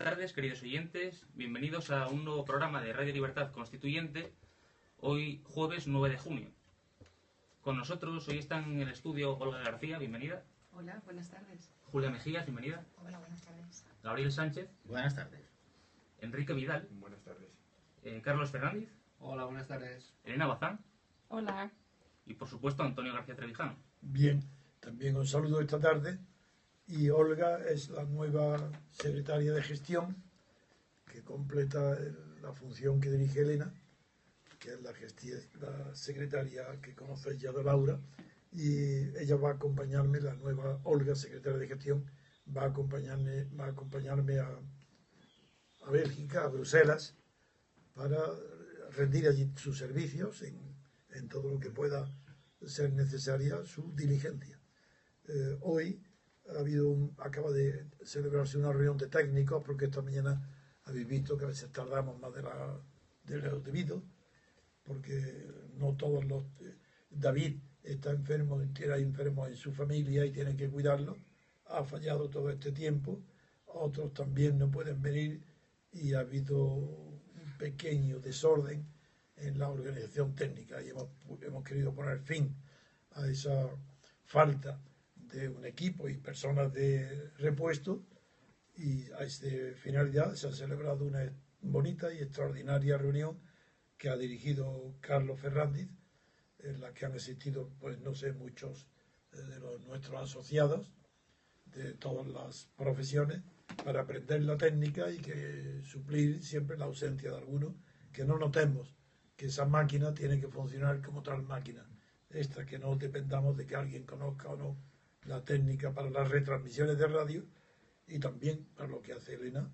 tardes, queridos oyentes. Bienvenidos a un nuevo programa de Radio Libertad Constituyente, hoy jueves 9 de junio. Con nosotros hoy están en el estudio Olga García, bienvenida. Hola, buenas tardes. Julia Mejías, bienvenida. Hola, buenas tardes. Gabriel Sánchez. Buenas tardes. Enrique Vidal. Buenas tardes. Carlos Fernández. Hola, buenas tardes. Elena Bazán. Hola. Y por supuesto Antonio García Trevijano. Bien, también un saludo esta tarde. Y Olga es la nueva secretaria de gestión que completa la función que dirige Elena, que es la secretaria que conocéis ya de Laura, y ella va a acompañarme, la nueva Olga, secretaria de gestión, va a acompañarme a Bélgica, a Bruselas, para rendir allí sus servicios en todo lo que pueda ser necesaria su diligencia. Hoy acaba de celebrarse una reunión de técnicos, porque esta mañana habéis visto que a veces tardamos más de lo debido, porque no todos David está enfermo, tiene enfermos en su familia y tienen que cuidarlo, ha fallado todo este tiempo, otros también no pueden venir y ha habido un pequeño desorden en la organización técnica y hemos querido poner fin a esa falta de un equipo y personas de repuesto, y a esta finalidad se ha celebrado una bonita y extraordinaria reunión que ha dirigido Carlos Fernández, en la que han asistido, pues no sé, muchos de nuestros asociados de todas las profesiones, para aprender la técnica y que suplir siempre la ausencia de algunos, que no notemos que esa máquina tiene que funcionar como tal máquina, esta, que no dependamos de que alguien conozca o no la técnica para las retransmisiones de radio, y también para lo que hace Elena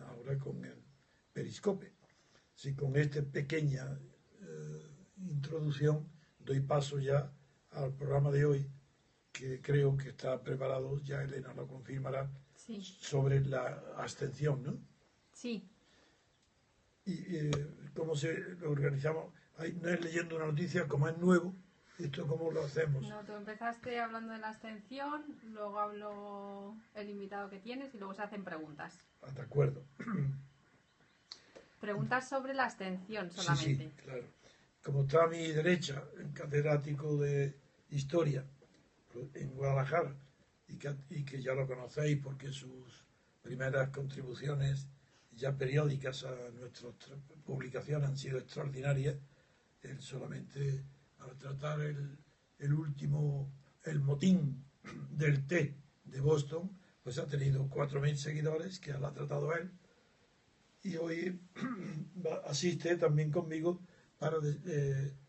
ahora con el periscope. Así, con esta pequeña introducción doy paso ya al programa de hoy, que creo que está preparado, ya Elena lo confirmará, Sí. sobre la abstención, ¿no? Sí. Y cómo lo organizamos. No es leyendo una noticia, como es nuevo, ¿esto cómo lo hacemos? No, tú empezaste hablando de la abstención, luego habló el invitado que tienes y luego se hacen preguntas. De acuerdo. Preguntas sobre la abstención solamente. Sí, claro. Como está a mi derecha, el catedrático de Historia en Guadalajara, y que ya lo conocéis porque sus primeras contribuciones ya periódicas a nuestras publicaciones han sido extraordinarias, él solamente al tratar el motín del té de Boston, pues ha tenido 4.000 seguidores que lo ha tratado él, y hoy asiste también conmigo para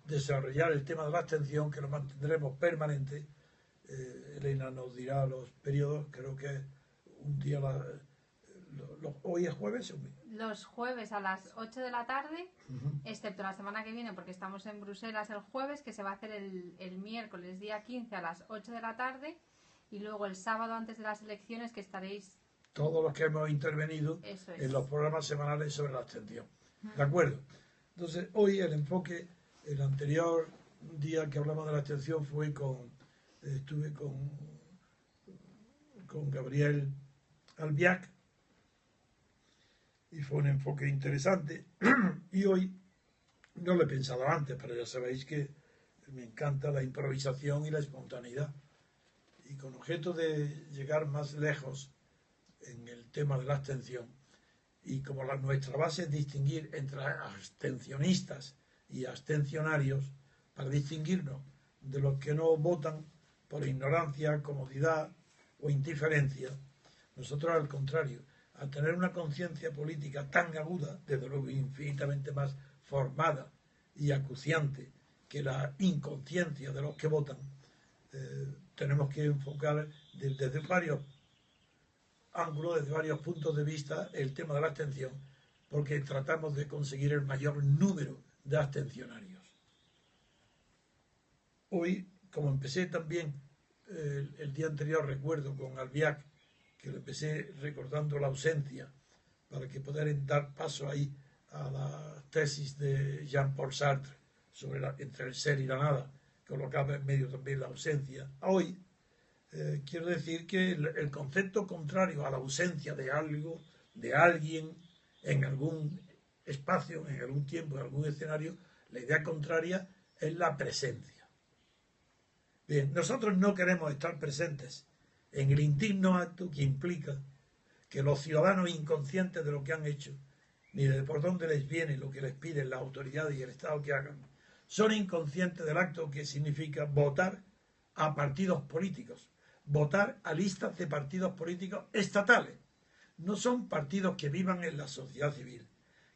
desarrollar el tema de la abstención, que lo mantendremos permanente. Elena nos dirá los periodos, creo que un día hoy es jueves. Los jueves a las 8 de la tarde, excepto la semana que viene, porque estamos en Bruselas el jueves, que se va a hacer el miércoles día 15 a las 8 de la tarde, y luego el sábado antes de las elecciones, que estaréis... Todos los que hemos intervenido en los programas semanales sobre la abstención. ¿De acuerdo? Entonces, hoy el enfoque, el anterior día que hablamos de la abstención fue estuve con Gabriel Albiac, y fue un enfoque interesante. Y hoy, no lo he pensado antes, pero ya sabéis que me encanta la improvisación y la espontaneidad, y con objeto de llegar más lejos en el tema de la abstención, y como nuestra base es distinguir entre abstencionistas y abstencionarios, para distinguirnos de los que no votan por ignorancia, comodidad o indiferencia, nosotros al contrario, al tener una conciencia política tan aguda, desde luego infinitamente más formada y acuciante que la inconsciencia de los que votan, tenemos que enfocar desde varios ángulos, desde varios puntos de vista, el tema de la abstención, porque tratamos de conseguir el mayor número de abstencionarios. Hoy, como empecé también el día anterior, recuerdo con Albiac, que lo empecé recordando la ausencia, para que poder dar paso ahí a la tesis de Jean-Paul Sartre sobre entre el ser y la nada, colocaba en medio también la ausencia. Hoy quiero decir que el concepto contrario a la ausencia de algo de alguien en algún espacio, en algún tiempo, en algún escenario, la idea contraria es la presencia. Bien, nosotros no queremos estar presentes en el indigno acto que implica que los ciudadanos inconscientes de lo que han hecho, ni de por dónde les viene lo que les piden las autoridades y el Estado que hagan, son inconscientes del acto que significa votar a partidos políticos, votar a listas de partidos políticos estatales. No son partidos que vivan en la sociedad civil,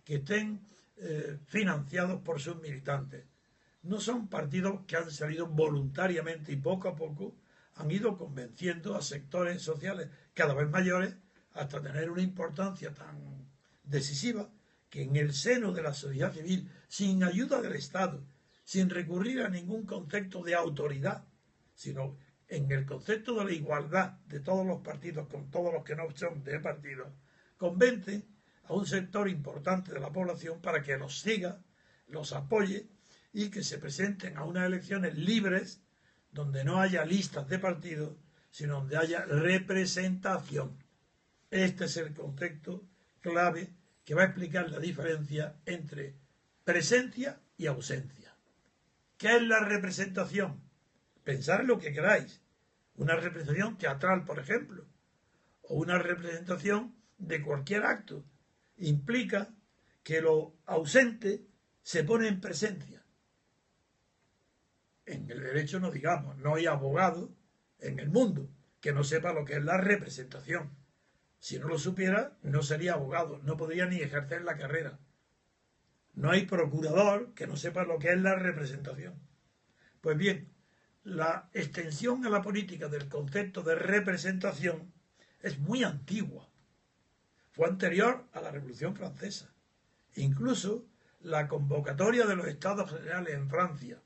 que estén financiados por sus militantes. No son partidos que han salido voluntariamente y poco a poco han ido convenciendo a sectores sociales cada vez mayores hasta tener una importancia tan decisiva que en el seno de la sociedad civil, sin ayuda del Estado, sin recurrir a ningún concepto de autoridad, sino en el concepto de la igualdad de todos los partidos con todos los que no son de partidos, convence a un sector importante de la población para que los siga, los apoye y que se presenten a unas elecciones libres donde no haya listas de partidos, sino donde haya representación. Este es el concepto clave que va a explicar la diferencia entre presencia y ausencia. ¿Qué es la representación? Pensar en lo que queráis. Una representación teatral, por ejemplo, o una representación de cualquier acto, implica que lo ausente se pone en presencia. En el derecho no digamos, no hay abogado en el mundo que no sepa lo que es la representación. Si no lo supiera, no sería abogado, no podría ni ejercer la carrera. No hay procurador que no sepa lo que es la representación. Pues bien, la extensión a la política del concepto de representación es muy antigua. Fue anterior a la Revolución Francesa. Incluso la convocatoria de los Estados Generales en Francia,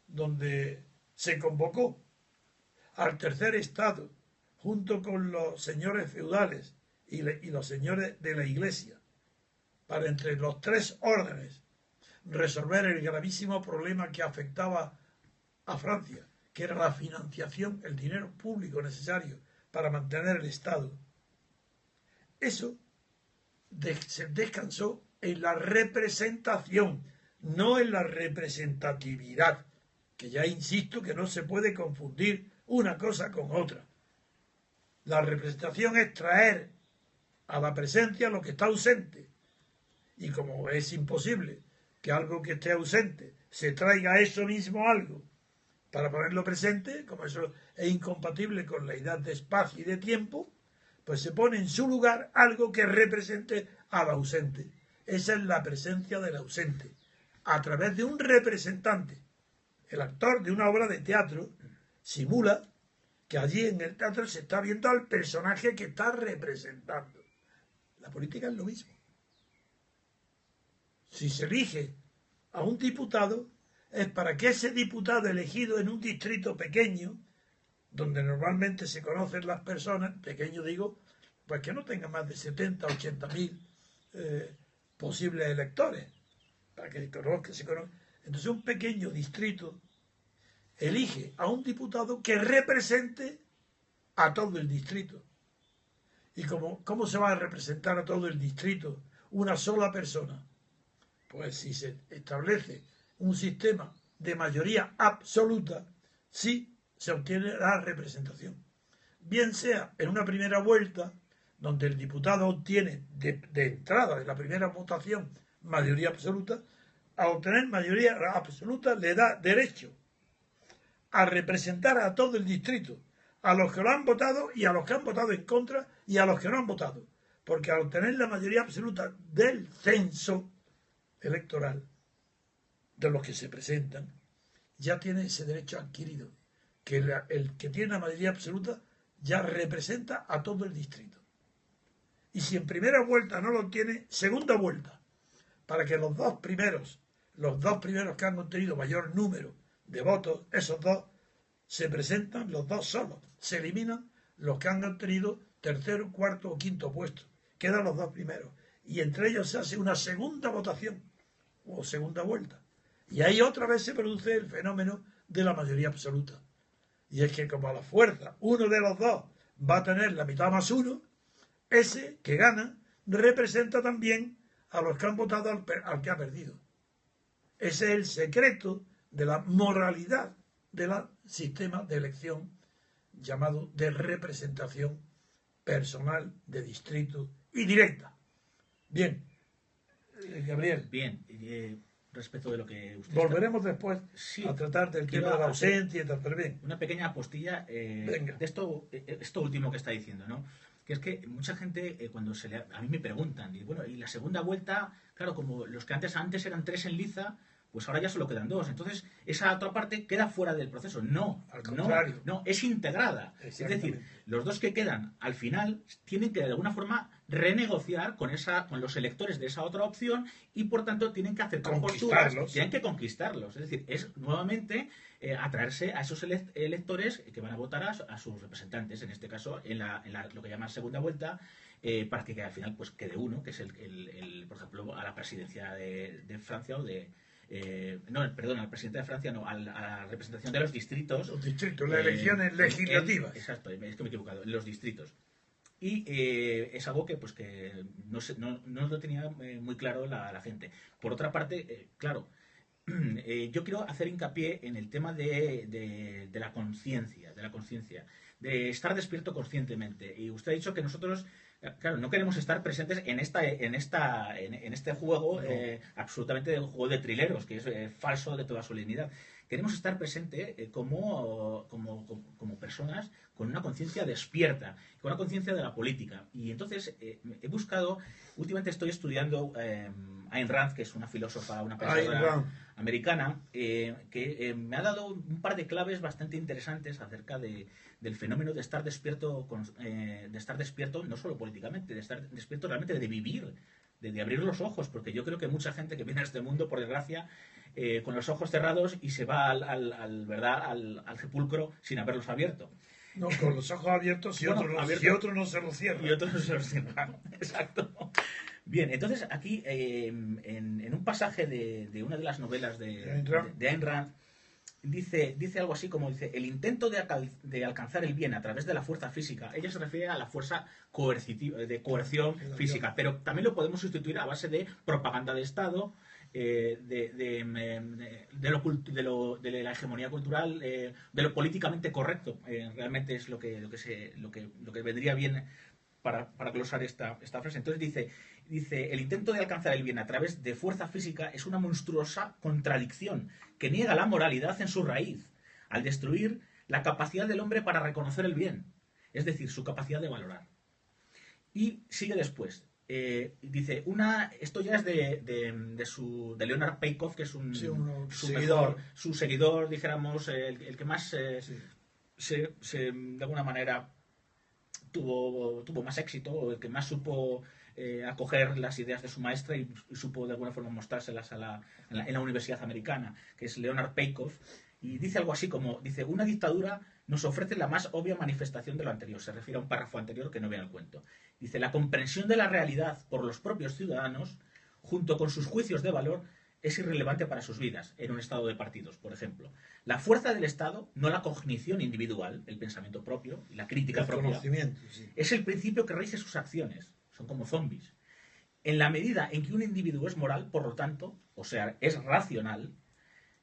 donde se convocó al tercer Estado junto con los señores feudales y los señores de la Iglesia, para entre los tres órdenes resolver el gravísimo problema que afectaba a Francia, que era la financiación, el dinero público necesario para mantener el Estado. Eso se descansó en la representación, no en la representatividad, que ya insisto que no se puede confundir una cosa con otra. La representación es traer a la presencia lo que está ausente. Y como es imposible que algo que esté ausente se traiga a eso mismo algo para ponerlo presente, como eso es incompatible con la idea de espacio y de tiempo, pues se pone en su lugar algo que represente al ausente. Esa es la presencia del ausente, a través de un representante. El actor de una obra de teatro simula que allí en el teatro se está viendo al personaje que está representando. La política es lo mismo. Si se elige a un diputado, es para que ese diputado elegido en un distrito pequeño, donde normalmente se conocen las personas, pequeño digo, pues que no tenga más de 70, 80 mil posibles electores, para que se conozca. Entonces un pequeño distrito elige a un diputado que represente a todo el distrito. ¿Y cómo se va a representar a todo el distrito una sola persona? Pues si se establece un sistema de mayoría absoluta, sí se obtiene la representación. Bien sea en una primera vuelta, donde el diputado obtiene de entrada de la primera votación mayoría absoluta, a obtener mayoría absoluta le da derecho a representar a todo el distrito, a los que lo han votado y a los que han votado en contra y a los que no han votado, porque al obtener la mayoría absoluta del censo electoral de los que se presentan, ya tiene ese derecho adquirido, que el que tiene la mayoría absoluta ya representa a todo el distrito. Y si en primera vuelta no lo tiene, segunda vuelta, para que los dos primeros que han obtenido mayor número de votos, esos dos se presentan los dos solos, se eliminan los que han obtenido tercero, cuarto o quinto puesto, quedan los dos primeros, y entre ellos se hace una segunda votación o segunda vuelta, y ahí otra vez se produce el fenómeno de la mayoría absoluta, y es que como a la fuerza uno de los dos va a tener la mitad más uno, ese que gana representa también a los que han votado al que ha perdido. Ese es el secreto de la moralidad del sistema de elección llamado de representación personal, de distrito y directa. Bien, Gabriel. Bien, respecto de lo que usted volveremos después sí, a tratar del tema de la ausencia y tal, pero bien. Una pequeña apostilla de esto último que está diciendo, ¿no? Que es que mucha gente cuando a mí me preguntan, y bueno, y la segunda vuelta, claro, como los que antes eran 3 en liza, pues ahora ya solo quedan 2. Entonces, esa otra parte queda fuera del proceso. No, al contrario. No, es integrada. Es decir, los 2 que quedan al final tienen que de alguna forma renegociar con los electores de esa otra opción y por tanto tienen que aceptar posturas, tienen que conquistarlos. Es decir, es nuevamente atraerse a esos electores que van a votar a sus representantes, en este caso, en lo que llaman segunda vuelta, para que al final pues quede uno, que es por ejemplo, a la presidencia de Francia o de... a la presidenta de Francia no, a la representación de los distritos. Los distritos, las elecciones legislativas. Exacto, es que me he equivocado, los distritos. Y es algo que no lo tenía muy claro la gente. Por otra parte, claro, yo quiero hacer hincapié en el tema de la conciencia, de estar despierto conscientemente. Y usted ha dicho que nosotros, claro, no queremos estar presentes en este juego, no. Absolutamente de un juego de trileros, que es falso de toda solemnidad. Queremos estar presentes como personas con una conciencia despierta, con una conciencia de la política. Y entonces he buscado, últimamente estoy estudiando Ayn Rand, que es una filósofa, una pensadora americana, que me ha dado un par de claves bastante interesantes acerca del fenómeno de estar despierto, no solo políticamente, de estar despierto realmente, de vivir, de abrir los ojos, porque yo creo que mucha gente que viene a este mundo, por desgracia, con los ojos cerrados y se va al sepulcro sin haberlos abierto. No, con los ojos abiertos si otro no se los cierra. Y otro no se los cierra. Exacto. Bien, entonces aquí, en un pasaje de una de las novelas de Ayn Rand, dice algo así como dice: el intento de alcanzar el bien a través de la fuerza física. Ella se refiere a la fuerza coercitiva, de coerción física, pero también lo podemos sustituir a base de propaganda de Estado, de la hegemonía cultural, de lo políticamente correcto. Realmente es lo que vendría bien para glosar esta frase. Entonces dice: el intento de alcanzar el bien a través de fuerza física es una monstruosa contradicción que niega la moralidad en su raíz, al destruir la capacidad del hombre para reconocer el bien, es decir, su capacidad de valorar. Y sigue después. Dice, esto ya es de Leonard Peikoff, que es su seguidor, dijéramos, el que más de alguna manera tuvo más éxito, o el que más supo acoger las ideas de su maestra y supo de alguna forma mostrárselas en la Universidad Americana, que es Leonard Peikoff. Y dice algo así como, una dictadura nos ofrece la más obvia manifestación de lo anterior. Se refiere a un párrafo anterior que no viene al cuento. Dice: la comprensión de la realidad por los propios ciudadanos, junto con sus juicios de valor, es irrelevante para sus vidas, en un estado de partidos, por ejemplo. La fuerza del Estado, no la cognición individual, el pensamiento propio, la crítica propia, sí, es el principio que rige sus acciones. Son como zombies. En la medida en que un individuo es moral, por lo tanto, o sea, es racional,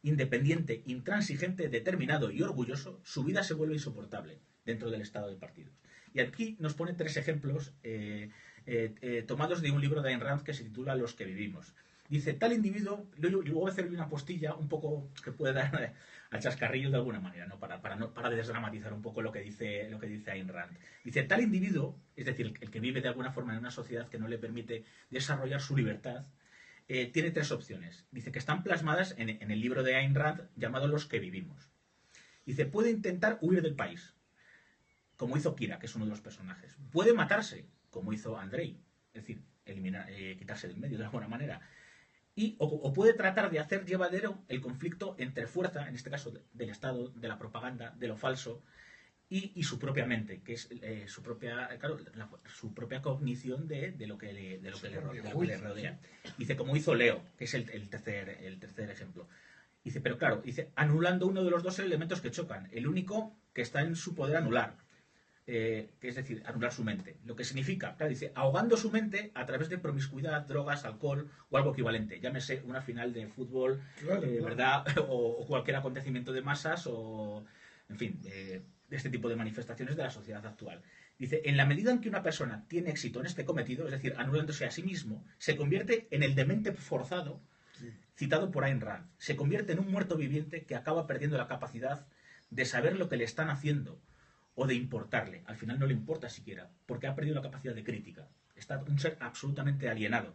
independiente, intransigente, determinado y orgulloso, su vida se vuelve insoportable dentro del estado de partidos. Y aquí nos pone 3 ejemplos tomados de un libro de Ayn Rand que se titula Los que vivimos. Dice: tal individuo, yo voy a hacer una postilla un poco que puede dar al chascarrillo de alguna manera, ¿no? Para desdramatizar un poco lo que dice Ayn Rand. Dice: tal individuo, es decir, el que vive de alguna forma en una sociedad que no le permite desarrollar su libertad, tiene 3 opciones. Dice que están plasmadas en el libro de Ayn Rand llamado Los que vivimos. Dice: puede intentar huir del país, como hizo Kira, que es uno de los personajes. Puede matarse, como hizo Andrei, es decir, quitarse del medio de alguna manera. O puede tratar de hacer llevadero el conflicto entre fuerza, en este caso del Estado, de la propaganda, de lo falso, y su propia mente, que es su propia cognición de lo que le rodea. Dice, como hizo Leo, que es el tercer ejemplo. Dice, pero claro, anulando uno de los 2 elementos que chocan, el único que está en su poder anular. que es decir, anular su mente. Lo que significa, claro, dice, ahogando su mente a través de promiscuidad, drogas, alcohol o algo equivalente. Llámese una final de fútbol, Claro, claro. ¿verdad? O cualquier acontecimiento de masas o, en fin, de este tipo de manifestaciones de la sociedad actual. Dice, en la medida en que una persona tiene éxito en este cometido, es decir, anulándose a sí mismo, se convierte en el demente forzado, Sí. citado por Ayn Rand. Se convierte en un muerto viviente que acaba perdiendo la capacidad de saber lo que le están haciendo o de importarle. Al final no le importa siquiera, porque ha perdido la capacidad de crítica. Está un ser absolutamente alienado.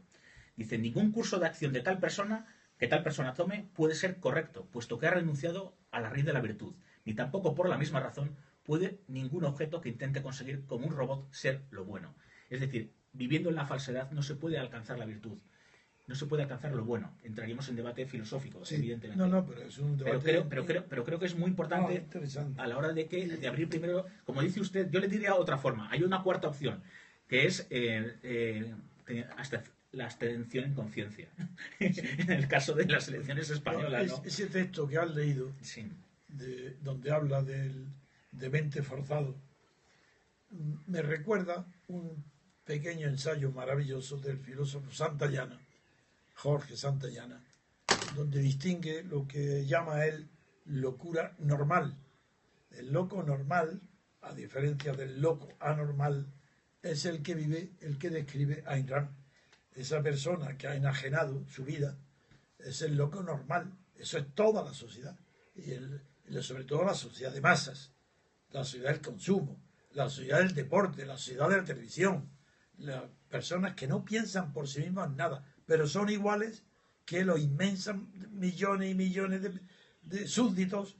Dice, ningún curso de acción de tal persona que tal persona tome puede ser correcto, puesto que ha renunciado a la raíz de la virtud. Ni tampoco por la misma razón puede ningún objeto que intente conseguir como un robot ser lo bueno. Es decir, viviendo en la falsedad no se puede alcanzar la virtud. No se puede alcanzar lo bueno. Entraríamos en debate filosófico, Sí. evidentemente. No, pero es un debate. Pero creo que es muy importante Interesante. a la hora de abrir primero, como dice usted, yo le diría otra forma. Hay una cuarta opción, que es hasta la abstención en conciencia. En el caso de las elecciones españolas, ¿no? Ese texto que has leído, Sí. donde habla del demente forzado, me recuerda un pequeño ensayo maravilloso del filósofo Santayana, Jorge Santayana, donde distingue lo que llama él locura normal. El loco normal, a diferencia del loco anormal, es el que vive, el que describe Ayn Rand. Esa persona que ha enajenado su vida es el loco normal. Eso es toda la sociedad. Y sobre todo la sociedad de masas, la sociedad del consumo, la sociedad del deporte, la sociedad de la televisión. Las personas que no piensan por sí mismas nada, pero son iguales que los inmensos millones y millones de súbditos,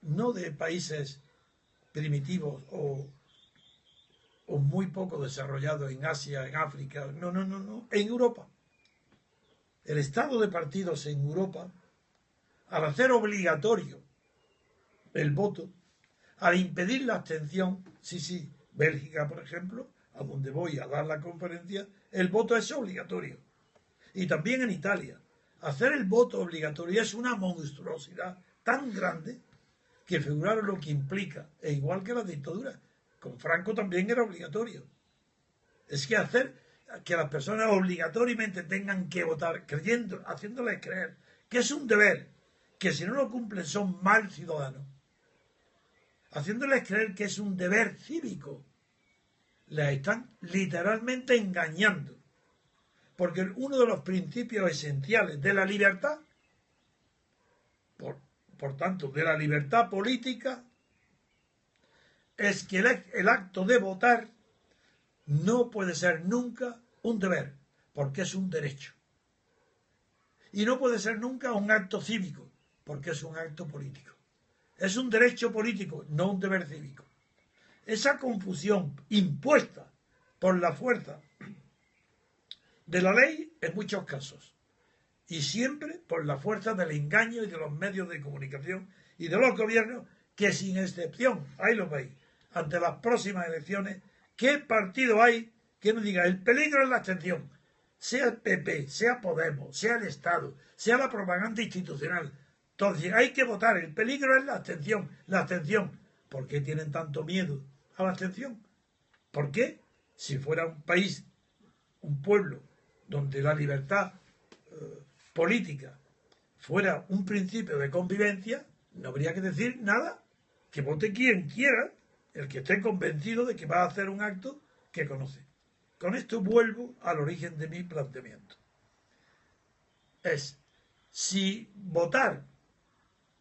no de países primitivos o muy poco desarrollados en Asia, en África, no, en Europa. El estado de partidos en Europa, al hacer obligatorio el voto, al impedir la abstención, sí, Bélgica, por ejemplo, a donde voy a dar la conferencia, el voto es obligatorio. Y también en Italia. Hacer el voto obligatorio es una monstruosidad tan grande que figuraron lo que implica, e igual que la dictadura. Con Franco también era obligatorio. Es que hacer que las personas obligatoriamente tengan que votar, creyendo, haciéndoles creer que es un deber, que si no lo cumplen son mal ciudadanos, haciéndoles creer que es un deber cívico, les están literalmente engañando. Porque uno de los principios esenciales de la libertad, por tanto, de la libertad política, es que el acto de votar no puede ser nunca un deber, porque es un derecho. Y no puede ser nunca un acto cívico, porque es un acto político. Es un derecho político, no un deber cívico. Esa confusión impuesta por la fuerza de la ley en muchos casos, y siempre por la fuerza del engaño y de los medios de comunicación y de los gobiernos, que sin excepción, ahí lo veis, ante las próximas elecciones, ¿qué partido hay que nos diga el peligro es la abstención? Sea el PP, sea Podemos, sea el Estado, sea la propaganda institucional. Entonces hay que votar, el peligro es la abstención, la abstención. ¿Por qué tienen tanto miedo a la abstención? ¿Por qué? Si fuera un país, un pueblo, donde la libertad política fuera un principio de convivencia, no habría que decir nada, que vote quien quiera, el que esté convencido de que va a hacer un acto que conoce. Con esto vuelvo al origen de mi planteamiento. Es, si votar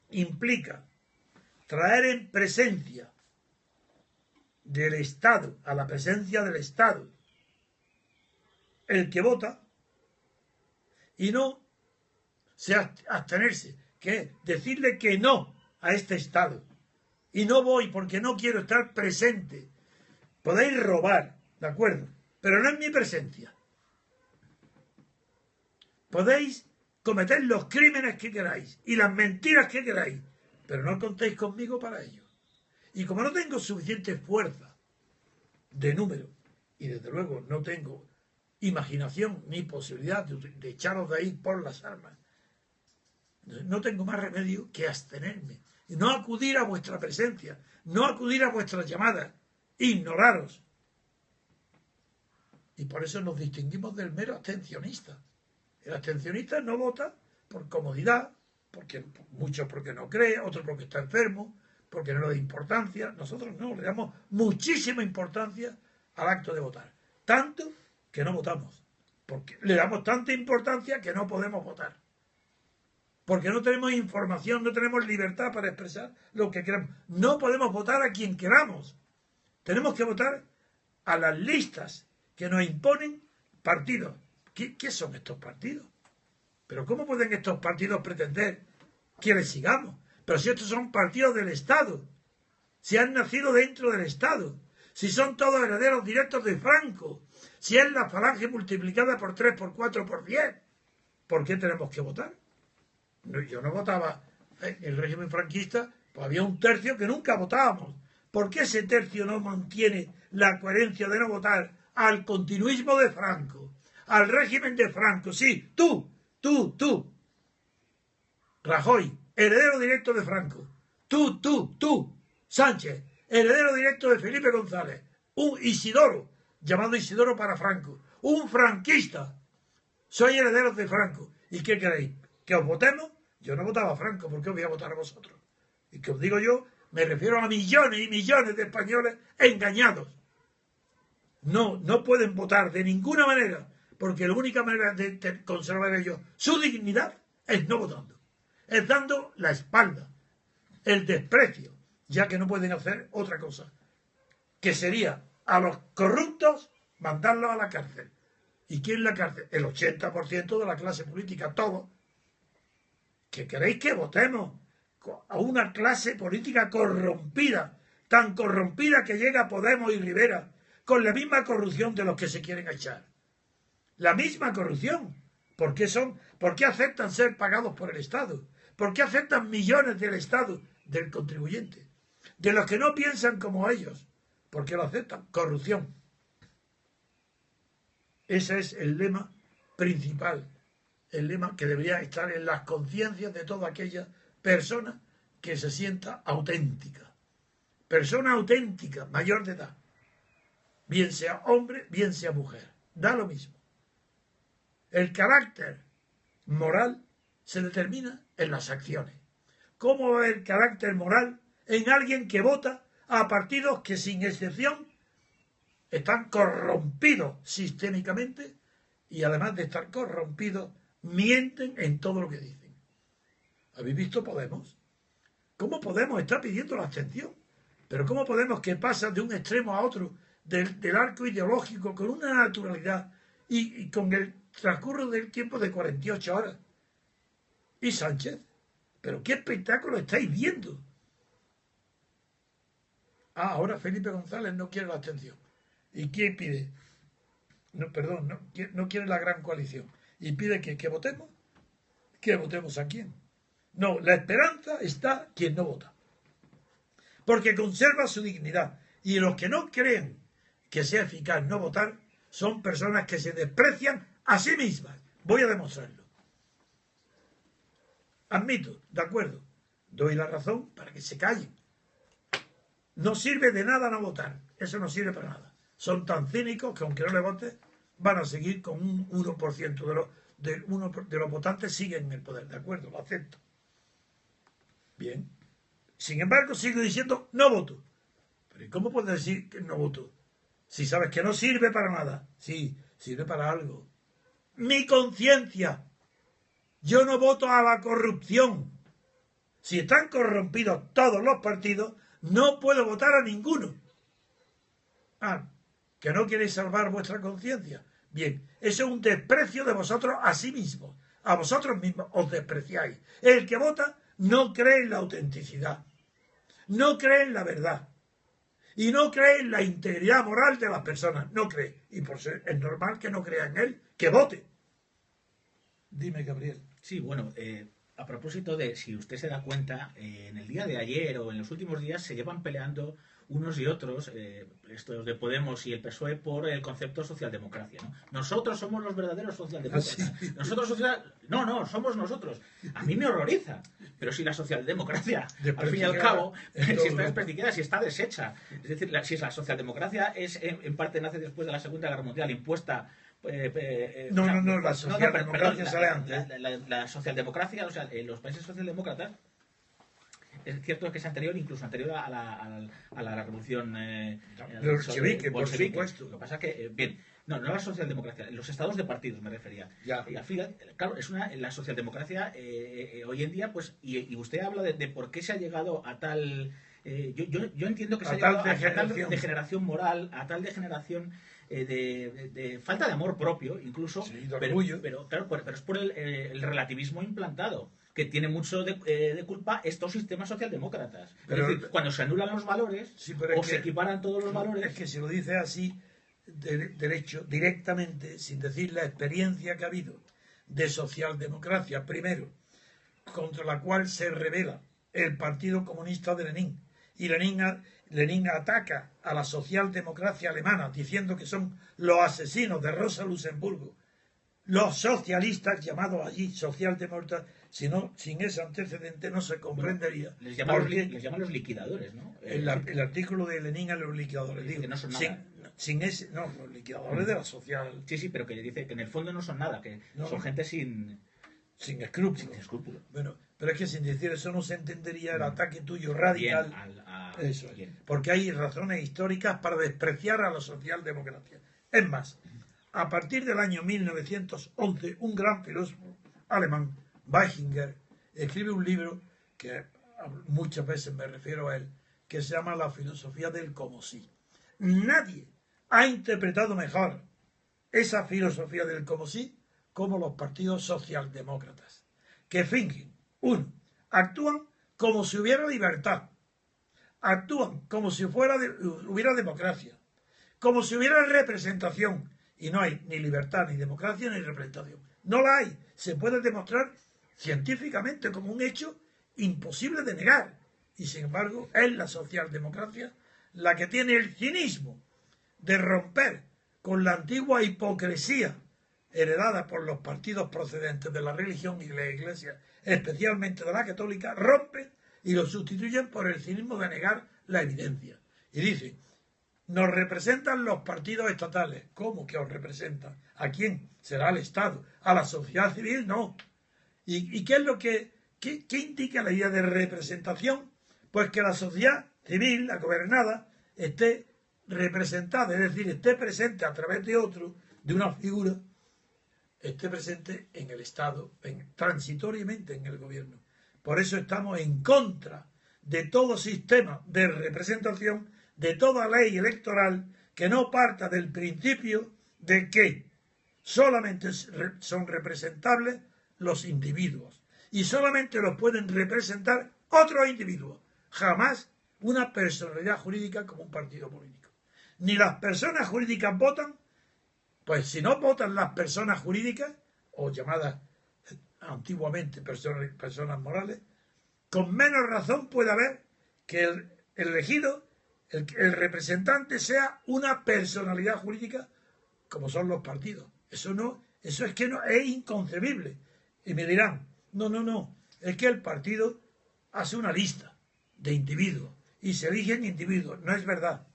implica traer en presencia del Estado, a la presencia del Estado, el que vota, y no sea abstenerse, que es decirle que no a este Estado. Y no voy porque no quiero estar presente. Podéis robar, ¿de acuerdo? Pero no en mi presencia. Podéis cometer los crímenes que queráis y las mentiras que queráis, pero no contéis conmigo para ello. Y como no tengo suficiente fuerza de número, y desde luego no tengo imaginación ni posibilidad de echaros de ahí por las armas, no tengo más remedio que abstenerme, y no acudir a vuestra presencia, no acudir a vuestras llamadas, ignoraros. Y por eso nos distinguimos del mero abstencionista. El abstencionista no vota por comodidad, muchos porque no cree, otros porque está enfermo, porque no le da importancia. Nosotros no, le damos muchísima importancia al acto de votar. Tanto que no votamos. Porque le damos tanta importancia que no podemos votar. Porque no tenemos información, no tenemos libertad para expresar lo que queramos. No podemos votar a quien queramos. Tenemos que votar a las listas que nos imponen partidos. ¿Qué son estos partidos? ¿Pero cómo pueden estos partidos pretender que les sigamos? Pero si estos son partidos del Estado, si han nacido dentro del Estado, si son todos herederos directos de Franco, si es la falange multiplicada por 3, por 4, por 10, ¿por qué tenemos que votar? Yo no votaba en el régimen franquista, pues había un tercio que nunca votábamos. ¿Por qué ese tercio no mantiene la coherencia de no votar al continuismo de Franco, al régimen de Franco? Sí, tú, Rajoy, heredero directo de Franco. Tú, Sánchez, heredero directo de Felipe González. Un Isidoro, llamado Isidoro para Franco. Un franquista. Soy heredero de Franco. ¿Y qué queréis? ¿Que os votemos? Yo no votaba a Franco, ¿por qué os voy a votar a vosotros? Y que os digo yo, me refiero a millones y millones de españoles engañados. No pueden votar de ninguna manera, porque la única manera de conservar ellos su dignidad es no votando. Es dando la espalda, el desprecio, ya que no pueden hacer otra cosa, que sería a los corruptos mandarlos a la cárcel. ¿Y quién la cárcel? El 80% de la clase política, todo. ¿Que queréis que votemos a una clase política corrompida, tan corrompida que llega Podemos y Rivera, con la misma corrupción de los que se quieren echar? La misma corrupción. ¿Por qué aceptan ser pagados por el Estado? ¿Por qué aceptan millones del Estado, del contribuyente? De los que no piensan como ellos. ¿Por qué lo aceptan? Corrupción. Ese es el lema principal, el lema que debería estar en las conciencias de toda aquella persona que se sienta auténtica. Persona auténtica, mayor de edad. Bien sea hombre, bien sea mujer. Da lo mismo. El carácter moral se determina en las acciones. ¿Cómo va a haber carácter moral en alguien que vota a partidos que sin excepción están corrompidos sistémicamente y además de estar corrompidos mienten en todo lo que dicen? ¿Habéis visto Podemos? ¿Cómo Podemos está pidiendo la abstención? Pero ¿cómo Podemos, que pasa de un extremo a otro del arco ideológico con una naturalidad y con el transcurso del tiempo de 48 horas? ¿Y Sánchez? ¿Pero qué espectáculo estáis viendo? Ahora Felipe González no quiere la abstención. ¿Y quién pide? No quiere la gran coalición. ¿Y pide que votemos? ¿Que votemos a quién? No, la esperanza está quien no vota. Porque conserva su dignidad. Y los que no creen que sea eficaz no votar son personas que se desprecian a sí mismas. Voy a demostrarlo. Admito, de acuerdo, doy la razón para que se callen. No sirve de nada no votar. Eso no sirve para nada. Son tan cínicos que aunque no le voten, van a seguir con un 1% de los votantes siguen en el poder. De acuerdo, lo acepto. Bien. Sin embargo, sigo diciendo no voto. Pero ¿y cómo puedes decir que no voto? Si sabes que no sirve para nada. Sí, sirve para algo. Mi conciencia. Yo no voto a la corrupción. Si están corrompidos todos los partidos, no puedo votar a ninguno. ¿Que no queréis salvar vuestra conciencia? Bien, eso es un desprecio de vosotros a sí mismos. A vosotros mismos os despreciáis. El que vota no cree en la autenticidad. No cree en la verdad. Y no cree en la integridad moral de las personas. No cree. Y por ser es normal que no crea en él. Que vote. Dime, Gabriel. Sí, bueno, a propósito de, si usted se da cuenta, en el día de ayer o en los últimos días se llevan peleando unos y otros, estos de Podemos y el PSOE, por el concepto socialdemocracia, ¿no? Nosotros somos los verdaderos socialdemócratas. Sí. Nosotros No, somos nosotros. A mí me horroriza. Pero si la socialdemocracia, al fin y al cabo, si está desprestigiada, si está deshecha. Es decir, si la socialdemocracia es en parte nace después de la Segunda Guerra Mundial, impuesta... la socialdemocracia sale antes. La socialdemocracia, o sea, los países socialdemócratas, es cierto que es incluso anterior a la revolución bolchevique, por supuesto. Lo que pasa que, no la socialdemocracia, los estados de partidos me refería. Ya. Y al final, claro, la socialdemocracia hoy en día, pues, y usted habla de por qué se ha llegado a tal... yo entiendo que se ha llegado a tal degeneración moral, a tal degeneración de falta de amor propio, incluso, sí, de orgullo. pero es por el relativismo implantado, que tiene mucho de culpa estos sistemas socialdemócratas. Pero, es decir, cuando se anulan los valores, sí, o se equiparan todos los valores... Es que si lo dice así, derecho, directamente, sin decir la experiencia que ha habido de socialdemocracia, primero, contra la cual se revela el Partido Comunista de Lenin, y Lenin ataca a la socialdemocracia alemana diciendo que son los asesinos de Rosa Luxemburgo, los socialistas llamados allí socialdemócratas. Sin ese antecedente no se comprendería. Les llaman los liquidadores, ¿no? El artículo de Lenin a los liquidadores. Digo, que no son nada. Los liquidadores de la social. Sí, pero que dice que en el fondo no son nada, que son gente sin escrúpulos. Bueno, pero es que sin decir eso no se entendería el ataque tuyo radical. Porque hay razones históricas para despreciar a la socialdemocracia. Es más, a partir del año 1911, un gran filósofo alemán, Weichinger, escribe un libro que muchas veces me refiero a él, que se llama La filosofía del como si. Nadie ha interpretado mejor esa filosofía del como si como los partidos socialdemócratas, que fingen, actúan como si hubiera libertad, actúan como si hubiera democracia, como si hubiera representación, y no hay ni libertad, ni democracia, ni representación. No la hay. Se puede demostrar científicamente como un hecho imposible de negar. Y sin embargo, es la socialdemocracia la que tiene el cinismo de romper con la antigua hipocresía heredada por los partidos procedentes de la religión y de la Iglesia, especialmente de la católica, rompen y lo sustituyen por el cinismo de negar la evidencia. Y dice, nos representan los partidos estatales. ¿Cómo que os representan? ¿A quién? ¿Será al Estado? ¿A la sociedad civil? No. ¿Y qué es lo qué indica la idea de representación? Pues que la sociedad civil, la gobernada, esté representada, es decir, esté presente a través de otro, de una figura, esté presente en el Estado, transitoriamente en el gobierno. Por eso estamos en contra de todo sistema de representación, de toda ley electoral que no parta del principio de que solamente son representables los individuos y solamente los pueden representar otros individuos, jamás una personalidad jurídica como un partido político. Ni las personas jurídicas votan, pues si no votan las personas jurídicas, o llamadas antiguamente personas morales, con menos razón puede haber que el elegido, el representante sea una personalidad jurídica como son los partidos. Eso es que no, es inconcebible. Y me dirán, no, es que el partido hace una lista de individuos y se eligen individuos. No es verdad.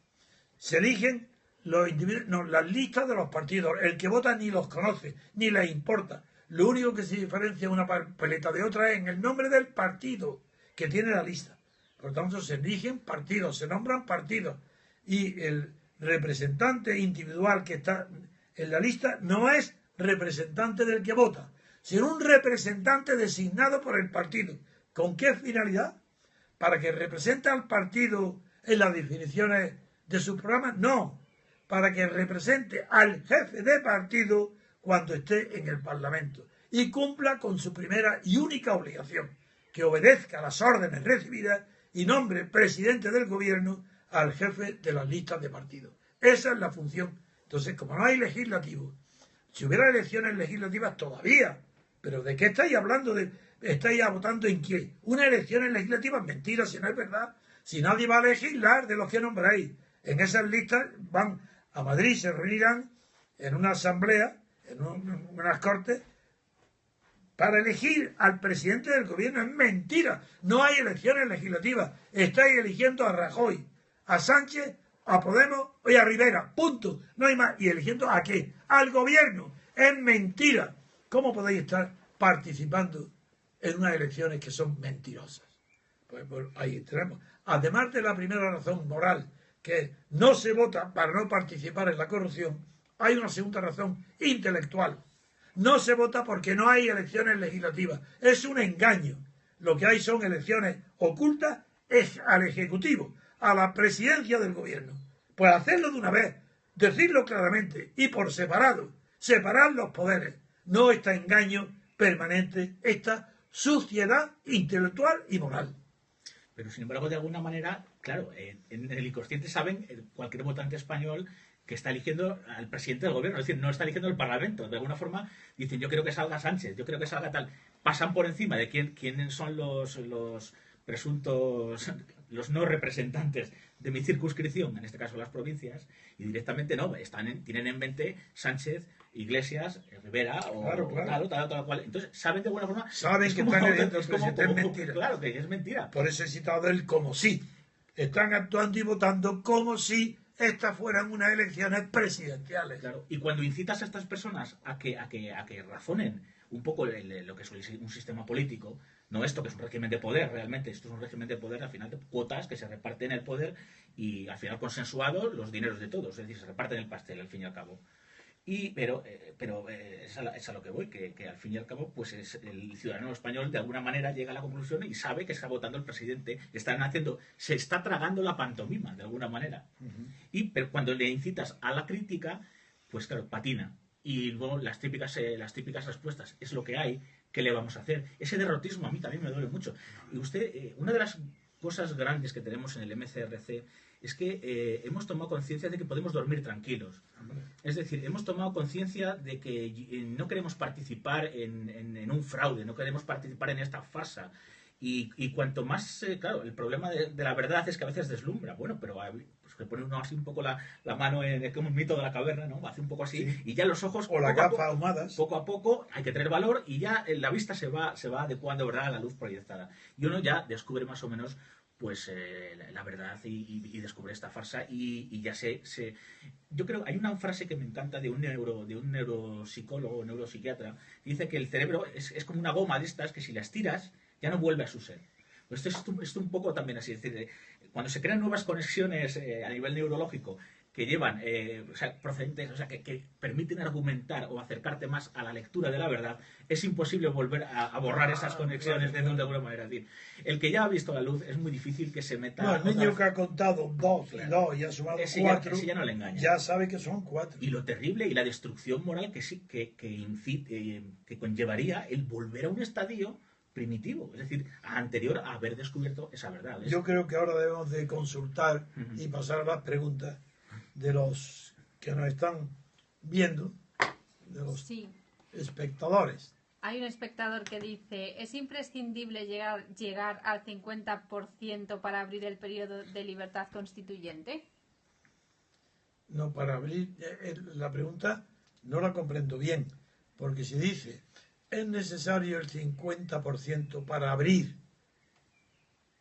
Se eligen los individuos, no, las listas de los partidos. El que vota ni los conoce, ni les importa. Lo único que se diferencia una papeleta de otra es en el nombre del partido que tiene la lista. Por tanto, se eligen partidos, se nombran partidos. Y el representante individual que está en la lista no es representante del que vota, sino un representante designado por el partido. ¿Con qué finalidad? ¿Para que represente al partido en las definiciones de su programa? No, para que represente al jefe de partido cuando esté en el Parlamento y cumpla con su primera y única obligación, que obedezca las órdenes recibidas y nombre presidente del gobierno al jefe de las listas de partido. Esa es la función. Entonces, como no hay legislativo, si hubiera elecciones legislativas todavía, pero ¿de qué estáis hablando? ¿Estáis votando en qué? Una elección legislativa, mentira, si no es verdad. Si nadie va a legislar de los que nombráis, en esas listas van a Madrid, se reunirán en una asamblea, en unas cortes, para elegir al presidente del gobierno. Es mentira. No hay elecciones legislativas. Estáis eligiendo a Rajoy, a Sánchez, a Podemos y a Rivera. Punto. No hay más. ¿Y eligiendo a qué? Al gobierno. Es mentira. ¿Cómo podéis estar participando en unas elecciones que son mentirosas? Pues ahí tenemos. Además de la primera razón moral, que no se vota para no participar en la corrupción, hay una segunda razón intelectual. No se vota porque no hay elecciones legislativas. Es un engaño. Lo que hay son elecciones ocultas es al Ejecutivo, a la presidencia del gobierno. Pues hacerlo de una vez, decirlo claramente y por separado, separar los poderes, no este engaño permanente, esta suciedad intelectual y moral. Pero sin embargo, de alguna manera, claro, en el inconsciente saben cualquier votante español que está eligiendo al presidente del gobierno, es decir, no está eligiendo el Parlamento. De alguna forma dicen, yo creo que salga Sánchez, yo creo que salga tal. Pasan por encima de quiénes son los presuntos, los no representantes de mi circunscripción, en este caso las provincias, y directamente no, tienen en mente Sánchez, Iglesias, Rivera, o claro. tal cual. Entonces, saben de alguna forma... Saben que están eligiendo al presidente, es mentira. Claro, que es mentira. Por eso he citado el como si. Están actuando y votando como si estas fueran unas elecciones presidenciales. Claro. Y cuando incitas a estas personas a que razonen un poco lo que es un sistema político, no esto que es un régimen de poder, realmente esto es un régimen de poder, al final de cuotas que se reparten el poder y al final consensuado los dineros de todos, es decir, se reparten el pastel al fin y al cabo. Pero es a lo que voy, que al fin y al cabo pues el ciudadano español de alguna manera llega a la conclusión y sabe que está votando al presidente, se está tragando la pantomima de alguna manera. Pero cuando le incitas a la crítica, pues claro, patina. Y luego las típicas respuestas, es lo que hay, ¿qué le vamos a hacer? Ese derrotismo a mí también me duele mucho. Y usted, una de las cosas grandes que tenemos en el MCRC es que hemos tomado conciencia de que podemos dormir tranquilos. Es decir, hemos tomado conciencia de que no queremos participar en un fraude, no queremos participar en esta farsa. Y cuanto más, claro, el problema de la verdad es que a veces deslumbra. Bueno, pero pues que pone uno así un poco la mano como un mito de la caverna, ¿no? Hace un poco así, sí. Y ya los ojos... O las gafas ahumadas. Poco a poco hay que tener valor y ya la vista se va adecuando, ¿verdad?, a la luz proyectada. Y uno ya descubre más o menos pues la verdad y descubre esta farsa y ya yo creo hay una frase que me encanta de un neuropsicólogo, neuropsiquiatra, que dice que el cerebro es como una goma de estas que si las tiras ya no vuelve a su ser. Pues esto es un poco también así, es decir, cuando se crean nuevas conexiones a nivel neurológico que llevan, procedentes, que permiten argumentar o acercarte más a la lectura de la verdad, es imposible volver a borrar esas conexiones de alguna manera. Es decir, el que ya ha visto la luz es muy difícil que se meta... No, el niño que ha contado 2 y 2 y ha sumado 4, ese ya no le engaña. Ya sabe que son 4. Y lo terrible y la destrucción moral que conllevaría el volver a un estadio primitivo, es decir, anterior a haber descubierto esa verdad. Yo creo que ahora debemos de consultar y pasar a las preguntas de los que nos están viendo, de los espectadores. Hay un espectador que dice, ¿es imprescindible llegar al 50% para abrir el periodo de libertad constituyente? No, para abrir la pregunta no la comprendo bien, porque si dice, ¿es necesario el 50% para abrir